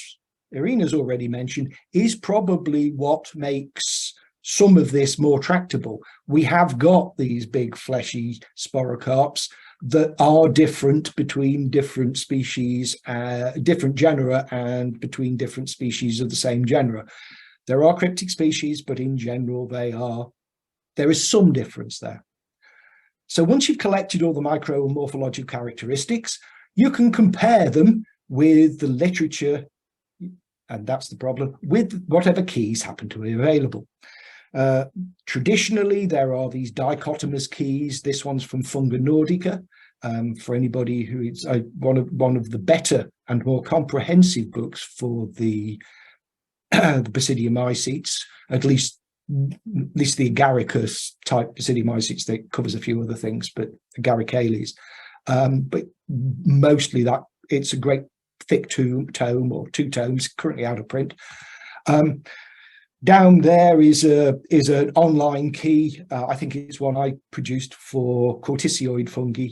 Irina's already mentioned, is probably what makes some of this more tractable. We have got these big fleshy sporocarps that are different between different species, different genera, and between different species of the same genera. There are cryptic species, but in general, there is some difference there. So once you've collected all the micro and morphological characteristics, you can compare them with the literature, and that's the problem, with whatever keys happen to be available. Traditionally, there are these dichotomous keys. This one's from Funga Nordica. For anybody who is one of the better and more comprehensive books for the basidiomycetes, at least the agaricus type basidiomycetes. That covers a few other things, but agaricales. But mostly that it's a great thick tome or 2 tomes, currently out of print. Down there is an online key. I think it's one I produced for corticioid fungi.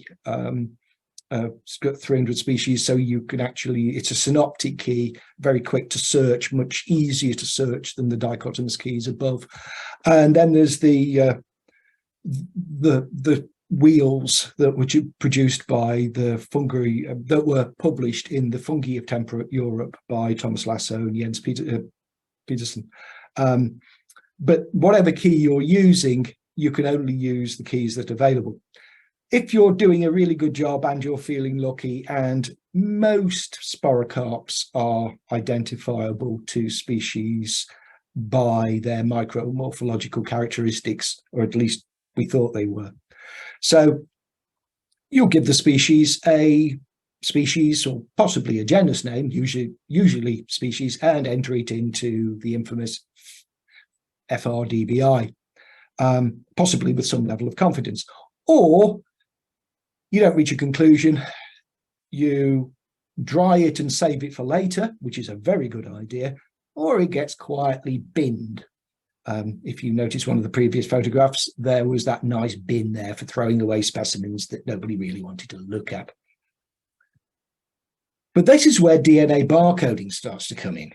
It's got 300 species, so you can actually, it's a synoptic key, very quick to search, much easier to search than the dichotomous keys above. And then there's the wheels that were produced by the fungi that were published in the Fungi of Temperate Europe by Thomas Lasso and Jens Petersen. But whatever key you're using, you can only use the keys that are available. If you're doing a really good job and you're feeling lucky, and most sporocarps are identifiable to species by their micromorphological characteristics, or at least we thought they were. So you'll give the species a species or possibly a genus name, usually species, and enter it into the infamous FRDBI, possibly with some level of confidence. Or you don't reach a conclusion, you dry it and save it for later, which is a very good idea, or it gets quietly binned. If you notice one of the previous photographs, there was that nice bin there for throwing away specimens that nobody really wanted to look at. But this is where DNA barcoding starts to come in.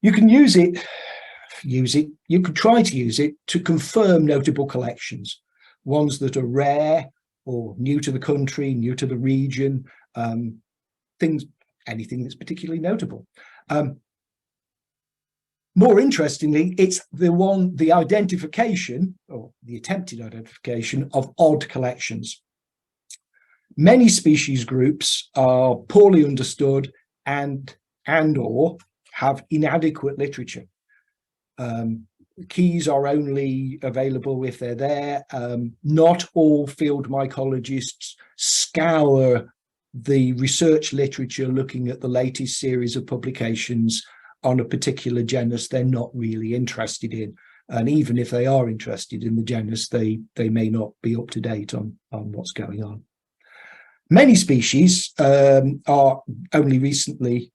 You can you could try to use it to confirm notable collections, ones that are rare or new to the country, new to the region, anything that's particularly notable. More interestingly, it's the identification or the attempted identification of odd collections. Many species groups are poorly understood and or have inadequate literature. Keys are only available if they're there. Not all field mycologists scour the research literature looking at the latest series of publications on a particular genus they're not really interested in. And even if they are interested in the genus, they may not be up to date on what's going on. Many species are only recently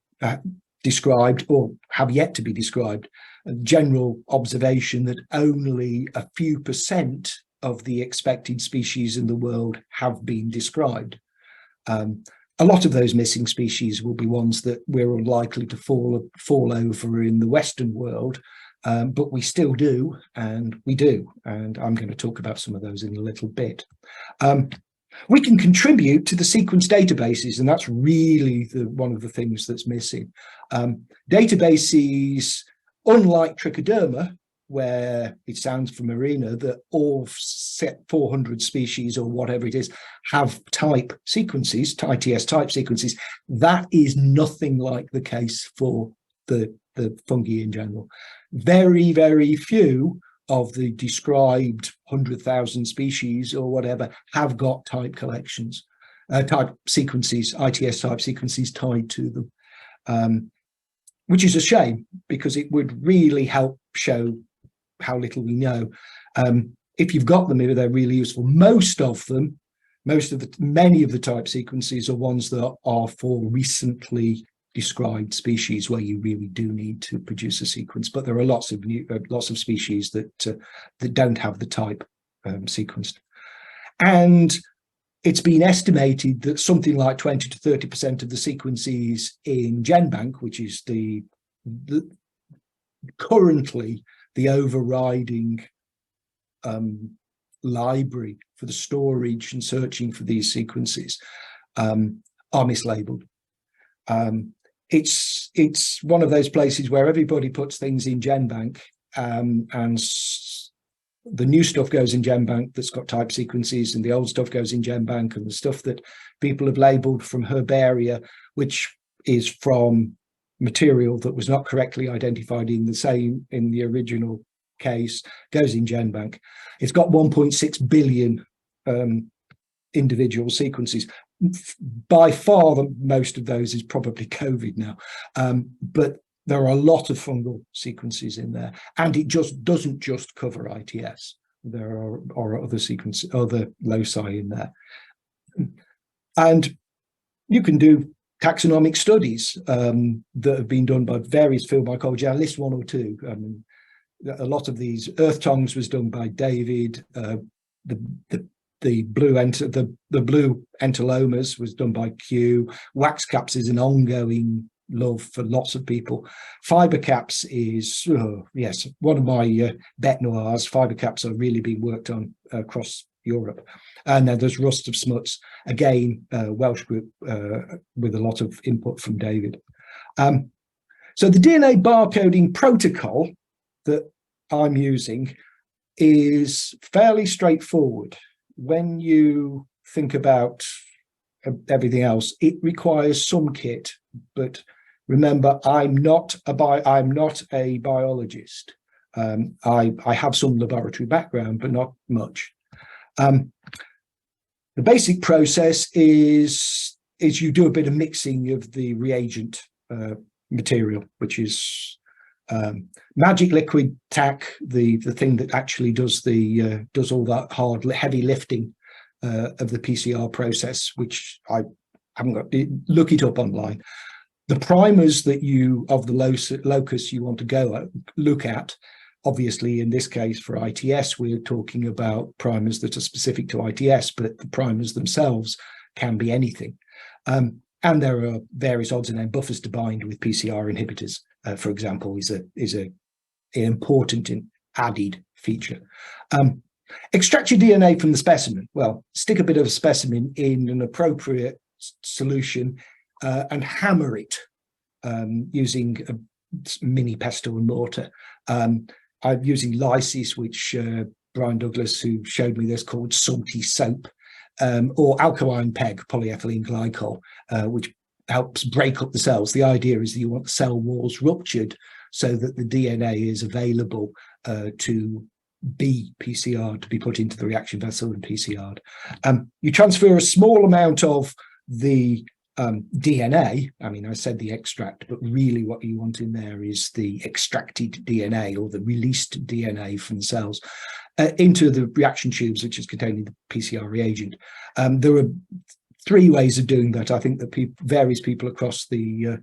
described or have yet to be described. A general observation that only a few % of the expected species in the world have been described. A lot of those missing species will be ones that we're unlikely to fall over in the Western world, but we still do, and we do. And I'm going to talk about some of those in a little bit. We can contribute to the sequence databases, and that's really one of the things that's missing. Databases, unlike Trichoderma, where it sounds from Irina that all set 400 species or whatever it is have type sequences, ITS type sequences, that is nothing like the case for the fungi in general. Very, very few of the described 100,000 species or whatever have got type collections, type sequences, ITS type sequences tied to them, which is a shame because it would really help show how little we know. If you've got them, they're really useful. Many of the type sequences are ones that are for recently described species where you really do need to produce a sequence, but there are lots of species that don't have the type sequenced. And it's been estimated that something like 20 to 30% of the sequences in GenBank, which is currently the overriding library for the storage and searching for these sequences, are mislabeled. It's one of those places where everybody puts things in GenBank, and the new stuff goes in GenBank that's got type sequences, and the old stuff goes in GenBank, and the stuff that people have labeled from herbaria, which is from material that was not correctly identified in the original case, goes in GenBank. It's got 1.6 billion individual sequences. By far the most of those is probably COVID now, but there are a lot of fungal sequences in there, and it just doesn't just cover ITS. There are other sequences, other loci in there, and you can do taxonomic studies that have been done by various field mycology. I'll list one or two. A lot of these, earth tongues was done by David. The blue entelomas was done by Kew. Wax caps is an ongoing love for lots of people. Fiber caps is, yes, one of my bête noires. Fiber caps are really being worked on across Europe. And then there's rust of smuts, again, Welsh group with a lot of input from David. So the DNA barcoding protocol that I'm using is fairly straightforward. When you think about everything else, it requires some kit, but remember, I'm not a biologist. I have some laboratory background, but not much. The basic process is you do a bit of mixing of the reagent material, which is magic liquid tack, the thing that actually does all that hard, heavy lifting of the PCR process, which I haven't got. Look it up online. The primers that of the locus you want to look at, obviously in this case for ITS, we're talking about primers that are specific to ITS, but the primers themselves can be anything. And there are various odds and end buffers to bind with PCR inhibitors, for example, is an important and added feature. Extract your DNA from the specimen. Well, stick a bit of a specimen in an appropriate solution and hammer it using a mini pestle and mortar. I'm using lysis, which Brian Douglas, who showed me this, called salty soap. or alkaline PEG, polyethylene glycol, which helps break up the cells. The idea is that you want the cell walls ruptured so that the DNA is available to be PCR'd, to be put into the reaction vessel and PCR'd. You transfer a small amount of the DNA. I mean, I said the extract, but really what you want in there is the extracted DNA or the released DNA from the cells into the reaction tubes, which is containing the PCR reagent. There are 3 ways of doing that. I think that various people across the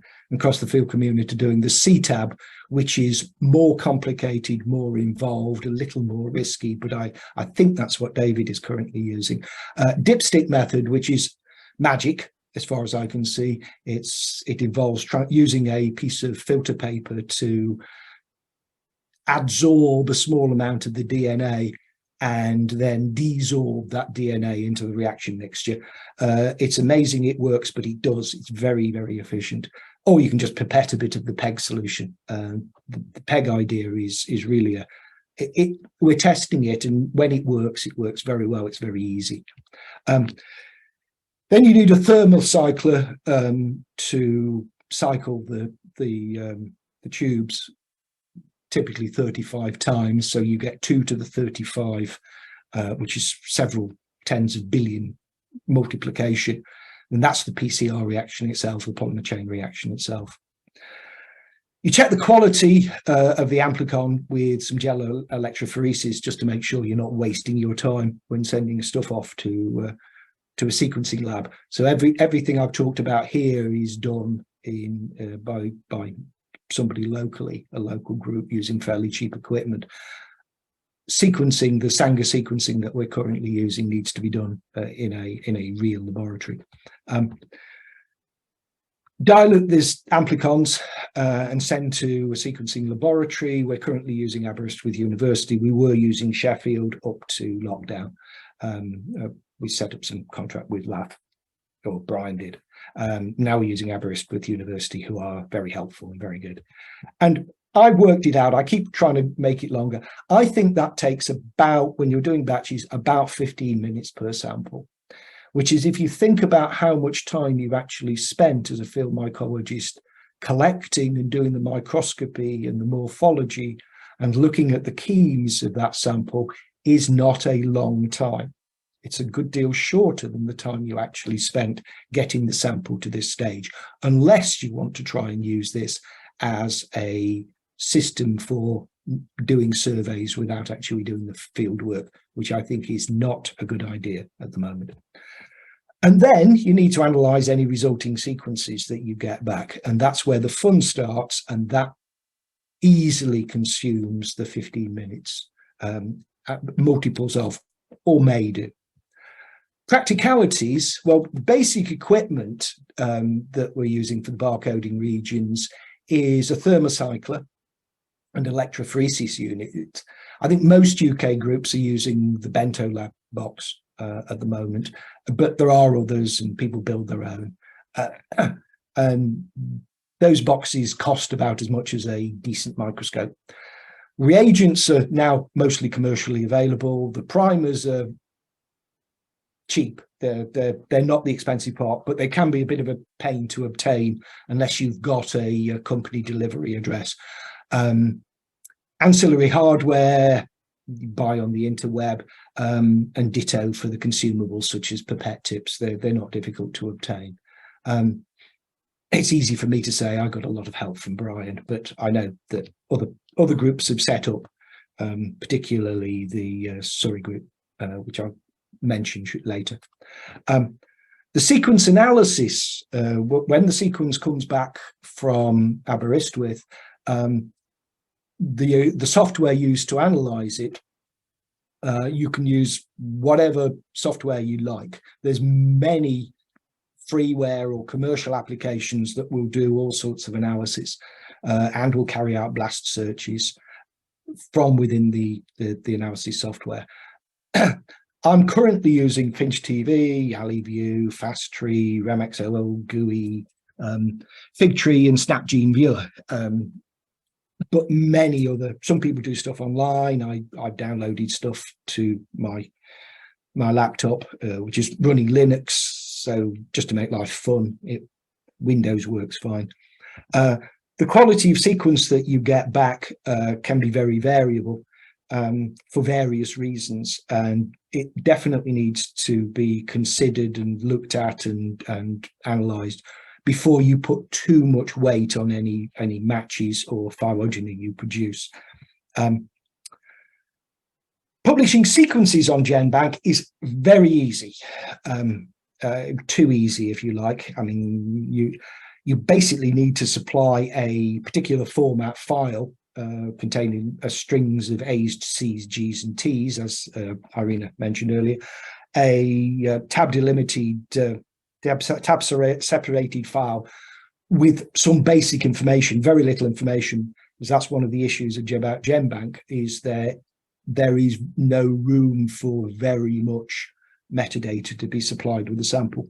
field community are doing the CTAB, which is more complicated, more involved, a little more risky, but I think that's what David is currently using. Dipstick method, which is magic, as far as I can see. It involves using a piece of filter paper to adsorb a small amount of the DNA and then desorb that DNA into the reaction mixture. It's amazing it works, but it does. It's very, very efficient. Or you can just pipette a bit of the PEG solution. The PEG idea is really we're testing it, and when it works very well. It's very easy. Then you need a thermal cycler to cycle the tubes, typically 35 times. So you get 2 to the 35, which is several tens of billion multiplication. And that's the PCR reaction itself, the polymer chain reaction itself. You check the quality of the amplicon with some gel electrophoresis just to make sure you're not wasting your time when sending stuff off to a sequencing lab. So everything I've talked about here is done by somebody locally, a local group using fairly cheap equipment. Sequencing, the Sanger sequencing that we're currently using, needs to be done in a real laboratory. Dilute these amplicons and send to a sequencing laboratory. We're currently using Aberystwyth University. We were using Sheffield up to lockdown. We set up some contract with LAF, or Brian did. Now we're using Aberystwyth University, who are very helpful and very good. And I worked it out. I keep trying to make it longer. I think that takes about, when you're doing batches, about 15 minutes per sample, which is, if you think about how much time you've actually spent as a field mycologist collecting and doing the microscopy and the morphology and looking at the keys of that sample, is not a long time. It's a good deal shorter than the time you actually spent getting the sample to this stage, unless you want to try and use this as a system for doing surveys without actually doing the field work, which I think is not a good idea at the moment. And then you need to analyze any resulting sequences that you get back. And that's where the fun starts. And that easily consumes the 15 minutes, multiples of, or made. Practicalities, well, the basic equipment that we're using for the barcoding regions is a thermocycler and electrophoresis unit. I think most UK groups are using the Bento Lab box at the moment, but there are others and people build their own. And those boxes cost about as much as a decent microscope. Reagents are now mostly commercially available. The primers are cheap. They're not the expensive part, but they can be a bit of a pain to obtain unless you've got a company delivery address. Ancillary hardware you buy on the interweb, and ditto for the consumables such as pipette tips. They're not difficult to obtain. It's easy for me to say I got a lot of help from Brian, but I know that other groups have set up, particularly the Surrey group, which I'll mention later. The sequence analysis, when the sequence comes back from Aberystwyth, the software used to analyze it, you can use whatever software you like. There's many freeware or commercial applications that will do all sorts of analysis and will carry out blast searches from within the analysis software. I'm currently using Finch TV, AliView, FastTree, RemXOL, GUI, FigTree, and SnapGene Viewer. But many other, some people do stuff online. I've downloaded stuff to my my laptop, which is running Linux. So just to make life fun, Windows works fine. The quality of sequence that you get back can be very variable for various reasons, and it definitely needs to be considered and looked at and analysed before you put too much weight on any matches or phylogeny you produce. Publishing sequences on GenBank is very easy, too easy if you like. I mean, you basically need to supply a particular format file containing strings of A's, C's, G's and T's, as Irina mentioned earlier, a tab delimited, tab separated file with some basic information, very little information, because that's one of the issues about GenBank, is there is no room for very much metadata to be supplied with a sample.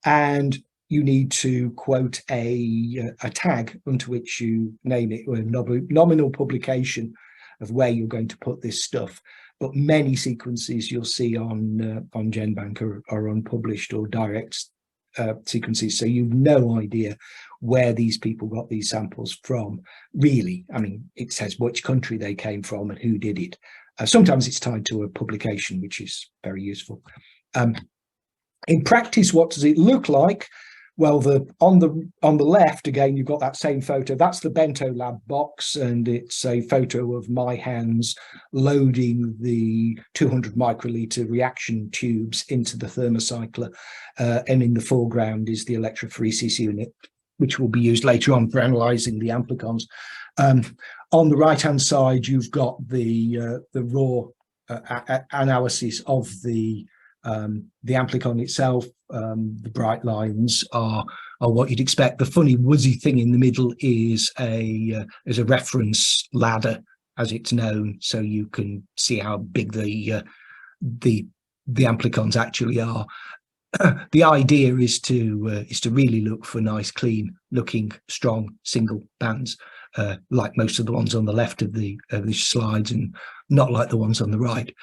And you need to quote a tag unto which you name it, or a nominal publication of where you're going to put this stuff. But many sequences you'll see on GenBank are unpublished or direct sequences, so you've no idea where these people got these samples from, really. I mean, it says which country they came from and who did it. Sometimes it's tied to a publication, which is very useful. In practice, what does it look like? Well, on the left, again, you've got that same photo. That's the Bento Lab box, and it's a photo of my hands loading the 200 microliter reaction tubes into the thermocycler. And in the foreground is the electrophoresis unit, which will be used later on for analysing the amplicons. On the right-hand side, you've got the raw analysis of the amplicon itself. The bright lines are what you'd expect. The funny woozy thing in the middle is a reference ladder, as it's known, so you can see how big the amplicons actually are. The idea is to really look for nice, clean looking, strong single bands, like most of the ones on the left of the slides, and not like the ones on the right.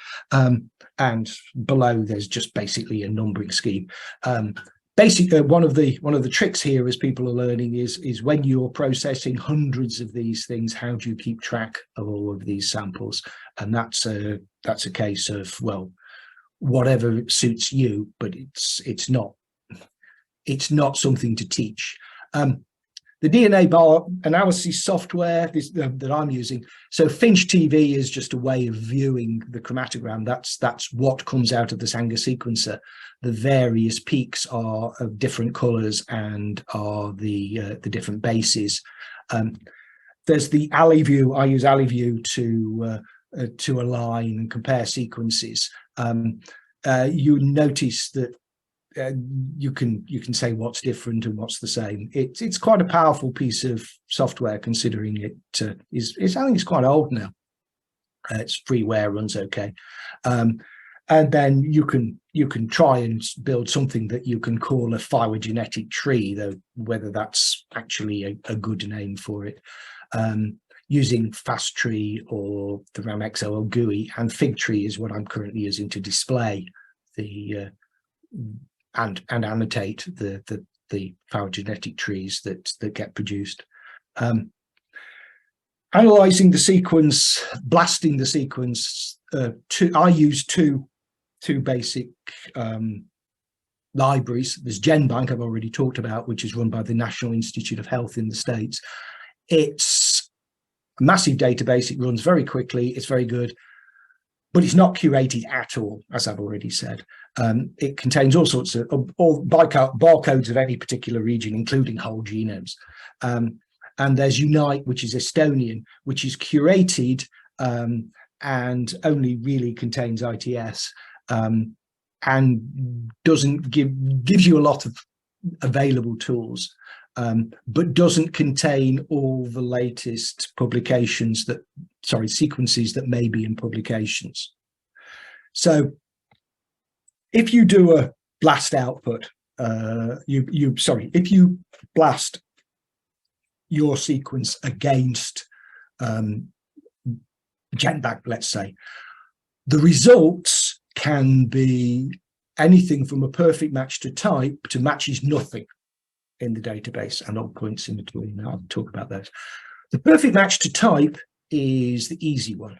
And below there's just basically a numbering scheme. Basically, one of the tricks here, as people are learning, is when you're processing hundreds of these things, how do you keep track of all of these samples? And that's a case of, well, whatever suits you, but it's not something to teach. The DNA bar analysis software that I'm using, so Finch TV is just a way of viewing the chromatogram. That's what comes out of the Sanger sequencer. The various peaks are of different colors and are the different bases. There's the AliView. I use AliView to align and compare sequences. You notice that you can say what's different and what's the same. It's quite a powerful piece of software, considering it is I think it's quite old now. It's freeware, runs okay, and then you can try and build something that you can call a phylogenetic tree, though whether that's actually a good name for it. Using FastTree or the RAMXO or GUI, and FigTree is what I'm currently using to display the and annotate the phylogenetic trees that get produced. Analyzing the sequence, blasting the sequence. I use two basic libraries. There's GenBank, I've already talked about, which is run by the National Institute of Health in the States. It's a massive database. It runs very quickly. It's very good, but it's not curated at all, as I've already said. It contains all sorts of barcodes of any particular region, including whole genomes. And there's Unite, which is Estonian, which is curated and only really contains ITS, and gives you a lot of available tools, but doesn't contain all the latest sequences that may be in publications. So if you do a blast output, if you blast your sequence against GenBank, let's say, the results can be anything from a perfect match to type to matches nothing in the database and odd points in between. I'll talk about those. The perfect match to type is the easy one.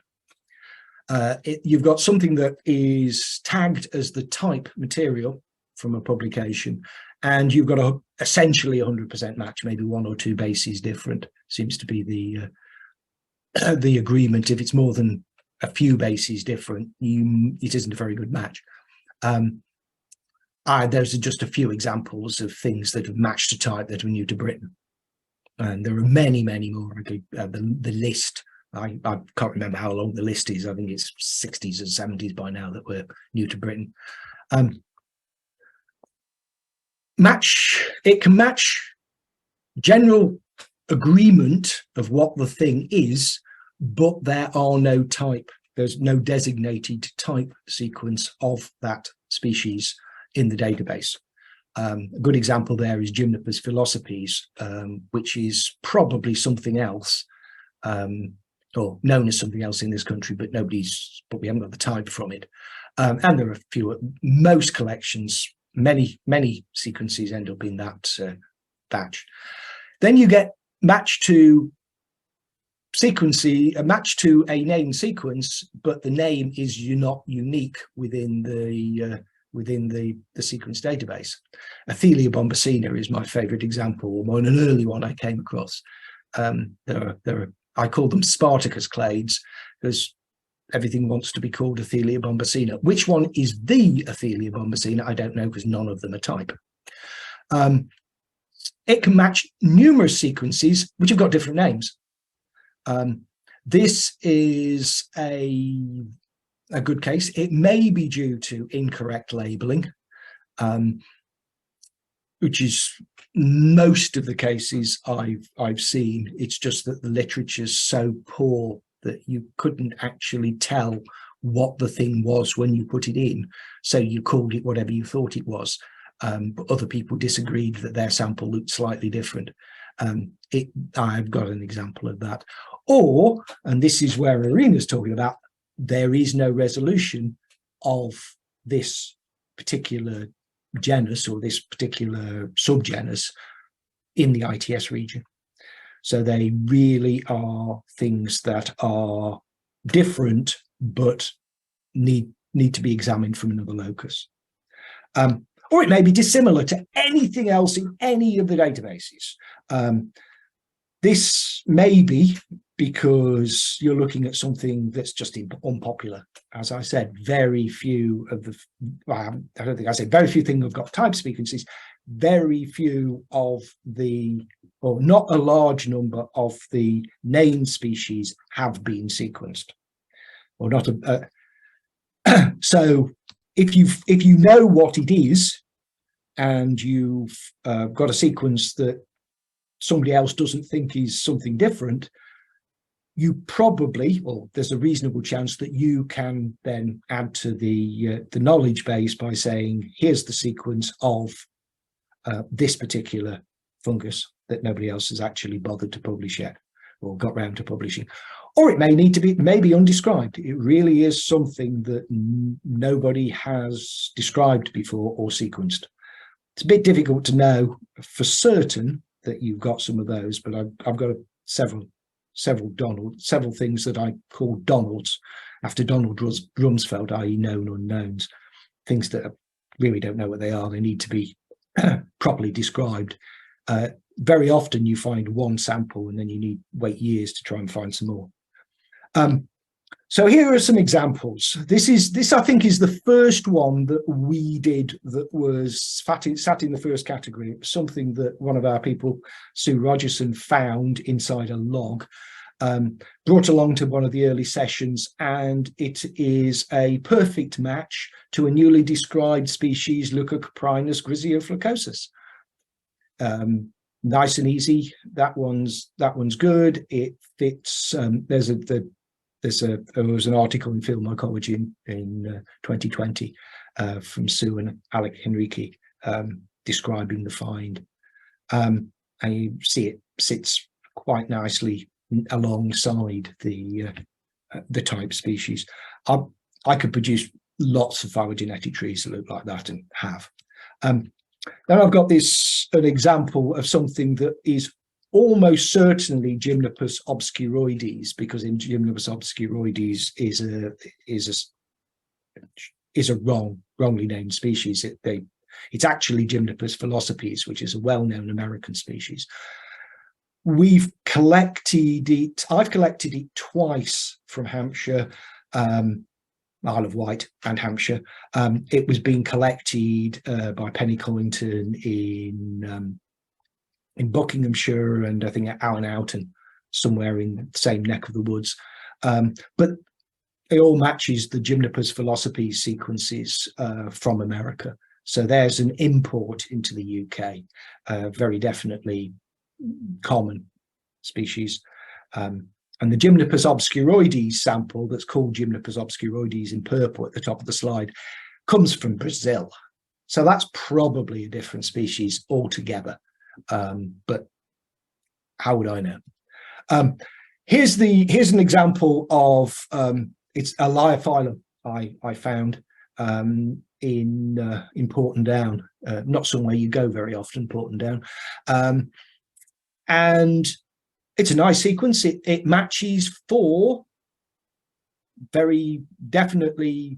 You've got something that is tagged as the type material from a publication, and you've got essentially 100% match, maybe one or two bases different seems to be the agreement. If it's more than a few bases different, it isn't a very good match. Those are just a few examples of things that have matched to type that are new to Britain, and there are many, many more. The list, I can't remember how long the list is. I think it's 60s and 70s by now that were new to Britain. It can match general agreement of what the thing is, but there are no type. There's no designated type sequence of that species in the database. A good example there is Gymnopas philosophes, which is probably something else, or known as something else in this country, but we haven't got the type from it. And there are a few, most collections, many sequences end up in that batch. Then you get match to sequencing, a match to a named sequence, but the name is not unique within the sequence database. Athelia bombacina is my favorite example, an early one I came across. I call them Spartacus clades because everything wants to be called Athelia bombacina. Which one is the Athelia bombacina? I don't know, because none of them are type. It can match numerous sequences which have got different names. This is a good case. It may be due to incorrect labeling, which is most of the cases I've seen. It's just that the literature is so poor that you couldn't actually tell what the thing was when you put it in, so you called it whatever you thought it was. But other people disagreed that their sample looked slightly different. I've got an example of that. Or, and this is where Irina's talking about, there is no resolution of this particular genus or this particular subgenus in the ITS region. So they really are things that are different, but need to be examined from another locus. Or it may be dissimilar to anything else in any of the databases. This may be because you're looking at something that's just unpopular. As I said, very few of the, I don't think I said very few things have got type sequences, very few of the, or not a large number of the named species have been sequenced. Or not so if you know what it is and you've got a sequence that somebody else doesn't think is something different, you probably, or there's a reasonable chance that you can then add to the knowledge base by saying, here's the sequence of this particular fungus that nobody else has actually bothered to publish yet or got round to publishing. Or it may be undescribed. It really is something that nobody has described before or sequenced. It's a bit difficult to know for certain that you've got some of those, but I've got several things that I call Donalds after Donald Rumsfeld, i.e. known unknowns, things that I really don't know what they are. They need to be properly described. Very often you find one sample and then you wait years to try and find some more. So here are some examples. This I think is the first one that we did that was sat in the first category. It was something that one of our people, Sue Rogerson, found inside a log, brought along to one of the early sessions, and it is a perfect match to a newly described species, Leucocoprinus griseoflacosus. Nice and easy. That one's good. It fits. There was an article in Field Mycology in 2020 from Sue and Alec Henrique describing the find, and you see it sits quite nicely alongside the type species. I could produce lots of phylogenetic trees that look like that and have. Then I've got an example of something that is almost certainly Gymnopus obscuroides, because in Gymnopus obscuroides is a wrongly named species. It's actually Gymnopus velocipes, which is a well-known American species. I've collected it twice from Hampshire, Isle of Wight and Hampshire. It was being collected by Penny Collington in Buckinghamshire, and I think at Allen Houghton, somewhere in the same neck of the woods. But it all matches the Gymnopus velocipes sequences from America. So there's an import into the UK, very definitely common species. And the Gymnopus obscuroides sample that's called Gymnopus obscuroides in purple at the top of the slide comes from Brazil. So that's probably a different species altogether. But how would I know? Here's an example of it's a Lyophilum I found in Porton Down, not somewhere you go very often, Porton Down, and it's a nice sequence. It matches 4 very definitely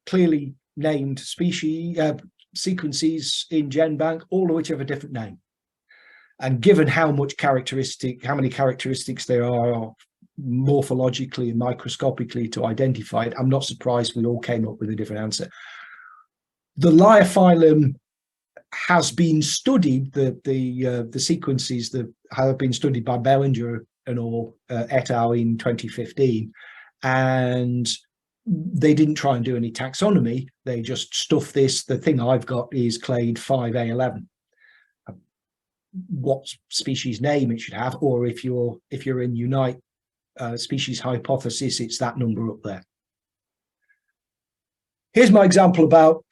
clearly named species sequences in GenBank, all of which have a different name. And given how many characteristics there are morphologically and microscopically to identify it, I'm not surprised we all came up with a different answer. The Lyophilum has been studied, the sequences that have been studied by Bellinger and all et al. In 2015, and they didn't try and do any taxonomy. They just stuffed this. The thing I've got is clade 5A11. What species name it should have, or if you're in Unite species hypothesis, it's that number up there. Here's my example about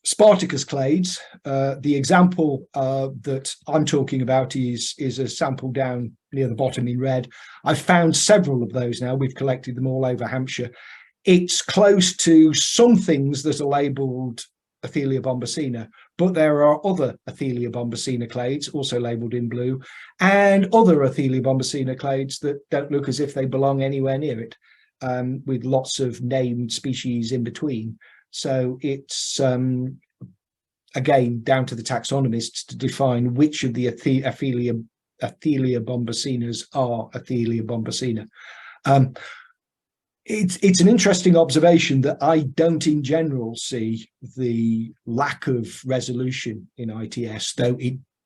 Spartacus clades. The example that I'm talking about is a sample down near the bottom in red. I've found several of those now. We've collected them all over Hampshire. It's close to some things that are labelled Athelia bombacina, but there are other Athelia bombacina clades also labelled in blue, and other Athelia bombacina clades that don't look as if they belong anywhere near it, with lots of named species in between. So it's again down to the taxonomists to define which of the Athelia bombacinas are Athelia bombacina. It's an interesting observation that I don't in general see the lack of resolution in ITS, though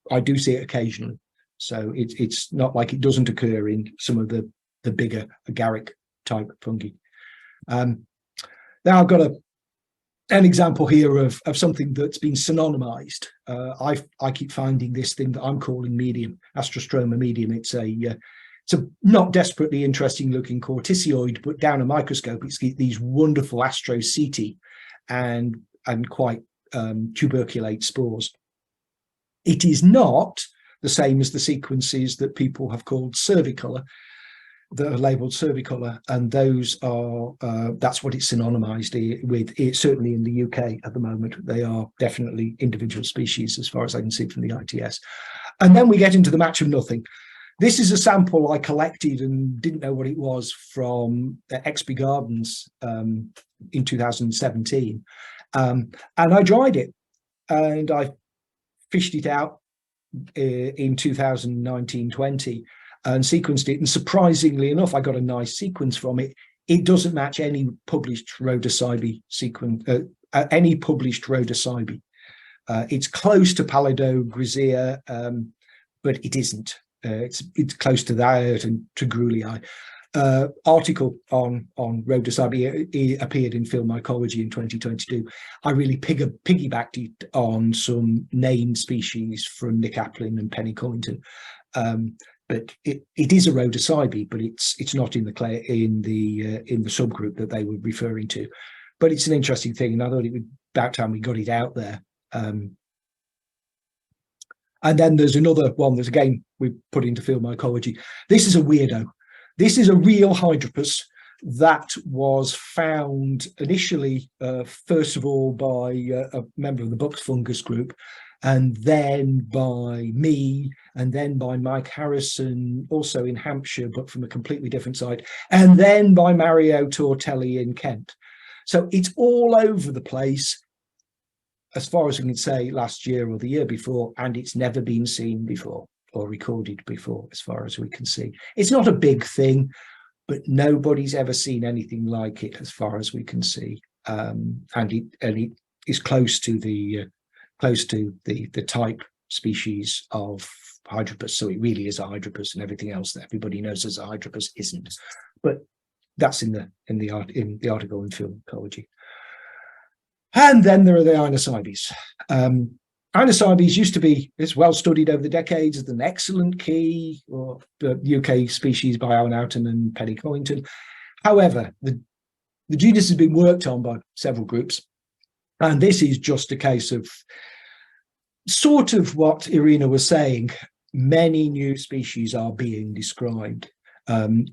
I do see it occasionally. So it's not like it doesn't occur in some of the bigger agaric type fungi. Now I've got an example here of something that's been synonymized. I keep finding this thing that I'm calling medium, Astrostroma medium. It's a not desperately interesting looking corticioid, but down a microscope, it's these wonderful astroceti and quite tuberculate spores. It is not the same as the sequences that people have called cervicola, that are labelled cervicola, and those are that's what it's synonymized with. It's certainly in the UK at the moment. They are definitely individual species as far as I can see from the ITS. And then we get into the match of nothing. This is a sample I collected and didn't know what it was from Exby Gardens in 2017. And I dried it and I fished it out in 2019-20 and sequenced it. And surprisingly enough, I got a nice sequence from it. It doesn't match any published Rhodocybie sequence, any published Rhodocybie. It's close to Pallidogrisea, but it isn't. It's close to that and to Grulii. Article on Rhodocybie appeared in Field Mycology in 2022. I really piggybacked it on some named species from Nick Applin and Penny Collington. But it is a Rhodocybie, but it's not in the subgroup that they were referring to. But it's an interesting thing, and I thought it was about time we got it out there. And then there's another one that again we put into Field Mycology. This is a weirdo. This is a real Hydropus. that was found initially, first of all, by a member of the Bucks Fungus Group, and then by me, and then by Mike Harrison, also in Hampshire, but from a completely different site, and then by Mario Tortelli in Kent. So it's all over the place, as far as we can say, last year or the year before, and it's never been seen before or recorded before, as far as we can see. It's not a big thing, but nobody's ever seen anything like it, as far as we can see, and it is close to the type species of Hydropus. So it really is a Hydropus, and everything else that everybody knows as a Hydropus isn't. But that's in the article in Field Ecology. And then there are the Inosibes. Inosibes used to be, it's well studied over the decades, as an excellent key, or the UK species by Alan Houghton and Penny Collington. However, the genus has been worked on by several groups, and this is just a case of sort of what Irina was saying. Many new species are being described from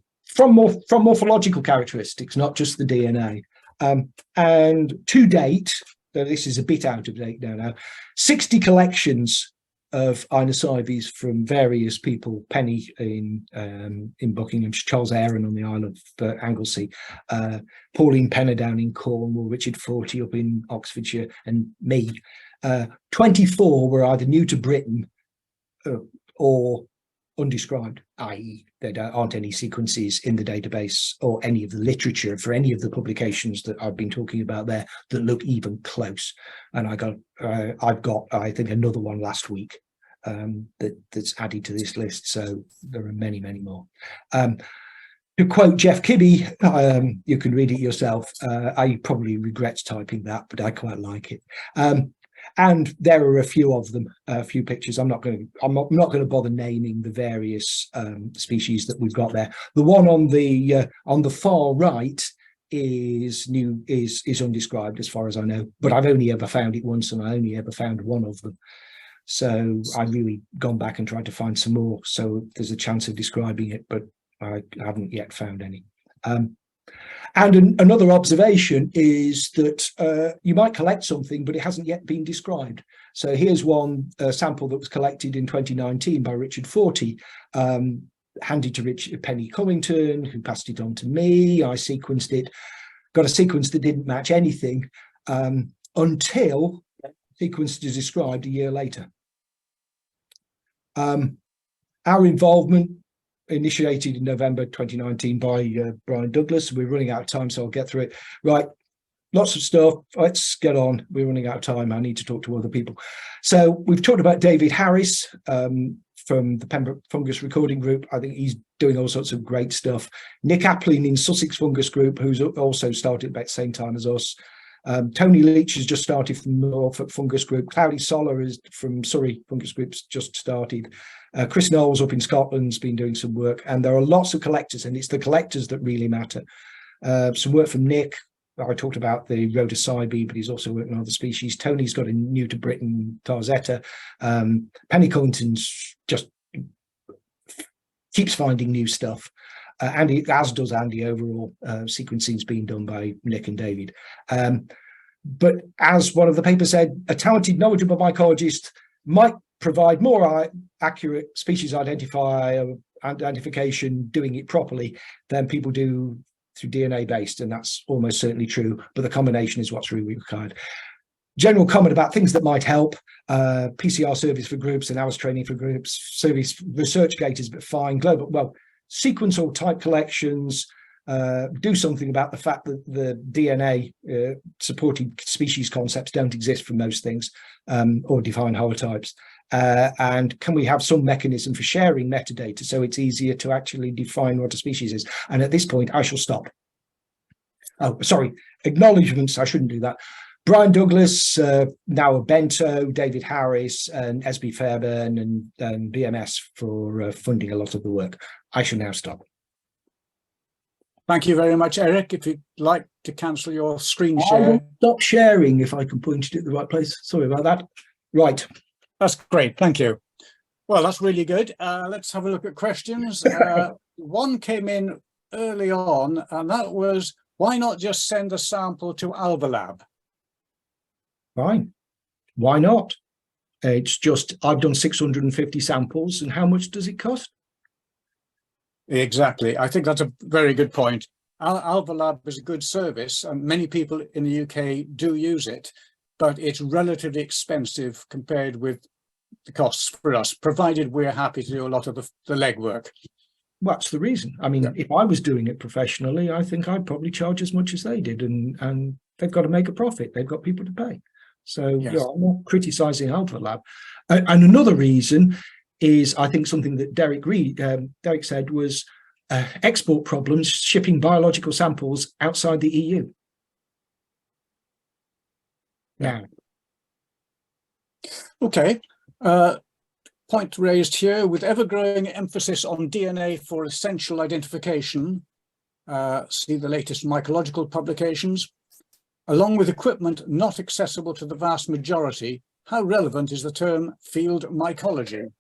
morphological characteristics, not just the DNA. And to date, though this is a bit out of date now, 60 collections of Inosibes from various people: Penny in Buckinghamshire, Charles Aaron on the Isle of Anglesey, Pauline Penner down in Cornwall, Richard Forty up in Oxfordshire, and me. 24 were either new to Britain or undescribed, i.e. there aren't any sequences in the database or any of the literature for any of the publications that I've been talking about there that look even close. And I've got I think another one last week that's added to this list, so there are many more. To quote Jeff Kibbe, you can read it yourself. I probably regret typing that, but I quite like it. And there are a few of them, a few pictures. I'm not going to bother naming the various species that we've got there. The one on the far right is undescribed, as far as I know, but I've only ever found it once, and I only ever found one of them. So I've really gone back and tried to find some more, so there's a chance of describing it, but I haven't yet found any. And another observation is that you might collect something, but it hasn't yet been described. So here's one sample that was collected in 2019 by Richard Forty, handed to Penny Collington, who passed it on to me. I sequenced it, got a sequence that didn't match anything until sequence is described a year later. Our involvement initiated in November 2019 by Brian Douglas. We're running out of time, so I'll get through it. Right, lots of stuff. Let's get on. We're running out of time. I need to talk to other people. So we've talked about David Harris from the Pembroke Fungus Recording Group. I think he's doing all sorts of great stuff. Nick Applin in Sussex Fungus Group, who's also started about the same time as us. Tony Leach has just started from Norfolk Fungus Group. Cloudy Solar is from Surrey Fungus Group's just started. Chris Knowles up in Scotland's been doing some work, and there are lots of collectors, and it's the collectors that really matter. Some work from Nick. I talked about the Rhodocybes, but he's also working on other species. Tony's got a new to Britain Tarzetta. Penny Collington's just keeps finding new stuff. Andy, as does Andy overall. Sequencing's been done by Nick and David. But as one of the papers said, a talented, knowledgeable mycologist might provide more accurate species identification doing it properly than people do through DNA based, and that's almost certainly true, but the combination is what's really required. General comment about things that might help: PCR service for groups and hours training for groups, service ResearchGate is a bit fine, global, well, sequence or type collections, do something about the fact that the DNA supported species concepts don't exist for most things, or define holotypes. And can we have some mechanism for sharing metadata so it's easier to actually define what a species is? And at this point, I shall stop. Oh, sorry, acknowledgements, I shouldn't do that. Brian Douglas, now a Bento, David Harris, and SB Fairbairn and BMS for funding a lot of the work. I shall now stop. Thank you very much, Eric. If you'd like to cancel your screen I share. will stop sharing if I can point it at the right place. Sorry about that. Right. That's great. Thank you. Well, that's really good. Let's have a look at questions. One came in early on, and that was, why not just send a sample to AlvaLab? Fine. Why not? It's just, I've done 650 samples, and how much does it cost? Exactly. I think that's a very good point. AlvaLab is a good service, and many people in the UK do use it, but it's relatively expensive compared with the costs for us, provided we're happy to do a lot of the legwork. Well, that's the reason. I mean, Yeah. If I was doing it professionally, I think I'd probably charge as much as they did, and they've got to make a profit. They've got people to pay. So Yes. yeah, I'm not criticising AlvaLab. And another reason is, I think, something that Derek said was export problems shipping biological samples outside the EU. Yeah. Now, Okay. Point raised here, with ever-growing emphasis on DNA for essential identification, see the latest mycological publications, along with equipment not accessible to the vast majority, how relevant is the term field mycology?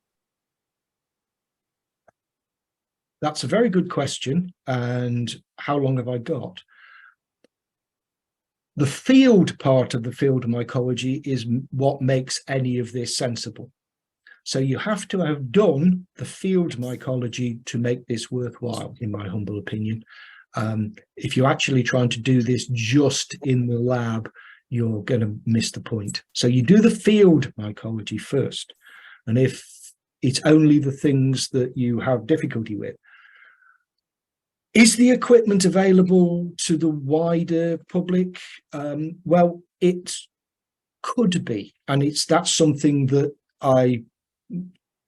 that's a very good question. And how long have I got? The field part of the field mycology is what makes any of this sensible. So you have to have done the field mycology to make this worthwhile, in my humble opinion. If you're actually trying to do this just in the lab, you're going to miss the point. So you do the field mycology first. And if it's only the things that you have difficulty with, is the equipment available to the wider public? Well, it could be. And that's something that I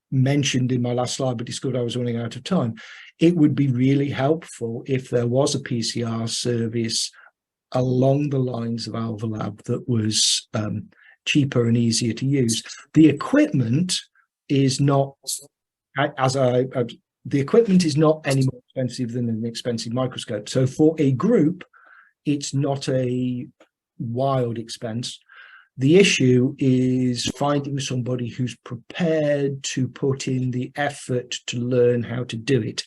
mentioned in my last slide, but discovered I was running out of time. It would be really helpful if there was a PCR service along the lines of AlvaLab that was cheaper and easier to use. The equipment is not, the equipment is not any more expensive than an expensive microscope. So for a group, it's not a wild expense. The issue is finding somebody who's prepared to put in the effort to learn how to do it.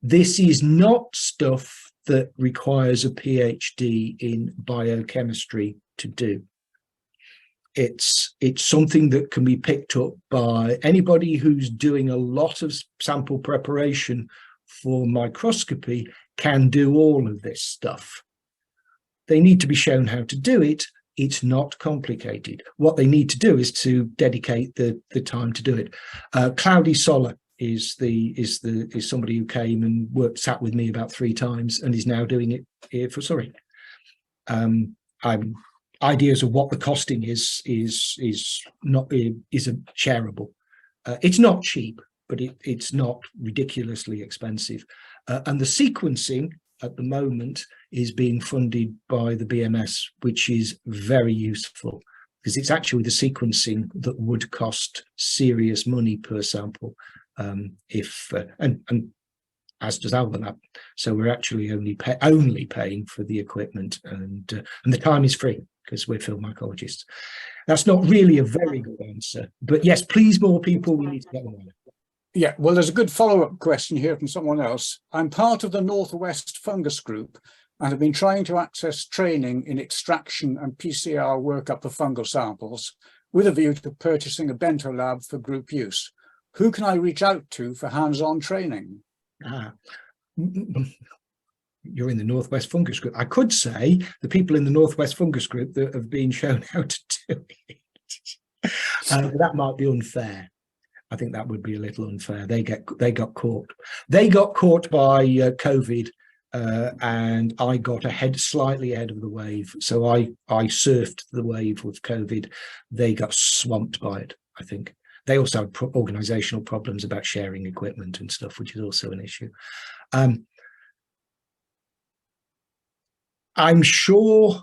This is not stuff that requires a PhD in biochemistry to do. It's something that can be picked up by anybody who's doing a lot of sample preparation for microscopy. Can do all of this stuff. They need to be shown how to do it. It's not complicated. What they need to do is to dedicate the time to do it. Cloudy Solar is somebody who came and sat with me about 3 times and is now doing it here for Surrey. Ideas of what the costing is shareable. It's not cheap, but it's not ridiculously expensive. And the sequencing at the moment is being funded by the BMS, which is very useful, because it's actually the sequencing that would cost serious money per sample, and as does AlvaLab. So we're actually only paying for the equipment, and the time is free because we're field mycologists. That's not really a very good answer, but yes, please, more people. We need to get them on. Yeah, well, there's a good follow-up question here from someone else. I'm part of the Northwest Fungus Group and have been trying to access training in extraction and PCR workup of fungal samples with a view to purchasing a bento lab for group use. Who can I reach out to for hands-on training? You're in the Northwest Fungus Group. I could say the people in the Northwest Fungus Group that have been shown how to do it. That might be unfair. I think that would be a little unfair. They got caught. They got caught by COVID, and I got slightly ahead of the wave. So I surfed the wave with COVID. They got swamped by it, I think. They also had organizational problems about sharing equipment and stuff, which is also an issue. I'm sure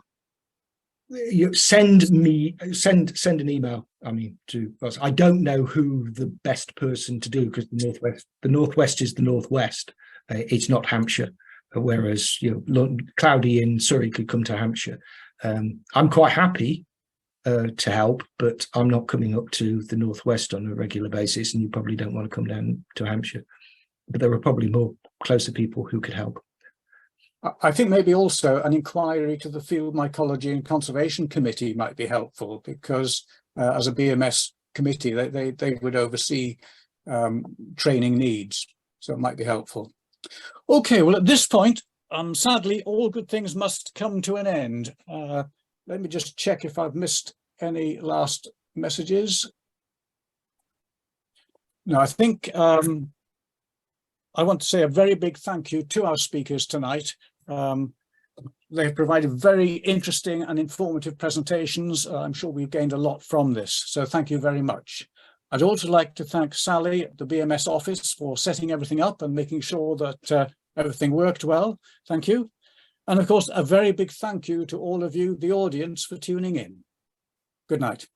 you send an email. I mean, to us. I don't know who the best person to do, because the Northwest is the Northwest. It's not Hampshire, whereas Cloudy in Surrey could come to Hampshire. I'm quite happy to help, but I'm not coming up to the Northwest on a regular basis, and you probably don't want to come down to Hampshire. But there are probably more closer people who could help. I think maybe also an inquiry to the Field Mycology and Conservation Committee might be helpful, because as a BMS committee, they would oversee training needs, so it might be helpful. Okay, well, at this point, sadly, all good things must come to an end. Let me just check if I've missed any last messages. No, I think I want to say a very big thank you to our speakers tonight. They've provided very interesting and informative presentations. I'm sure we've gained a lot from this, so thank you very much. I'd also like to thank Sally at the BMS office for setting everything up and making sure that everything worked well. Thank you. And of course, a very big thank you to all of you, the audience, for tuning in. Good night.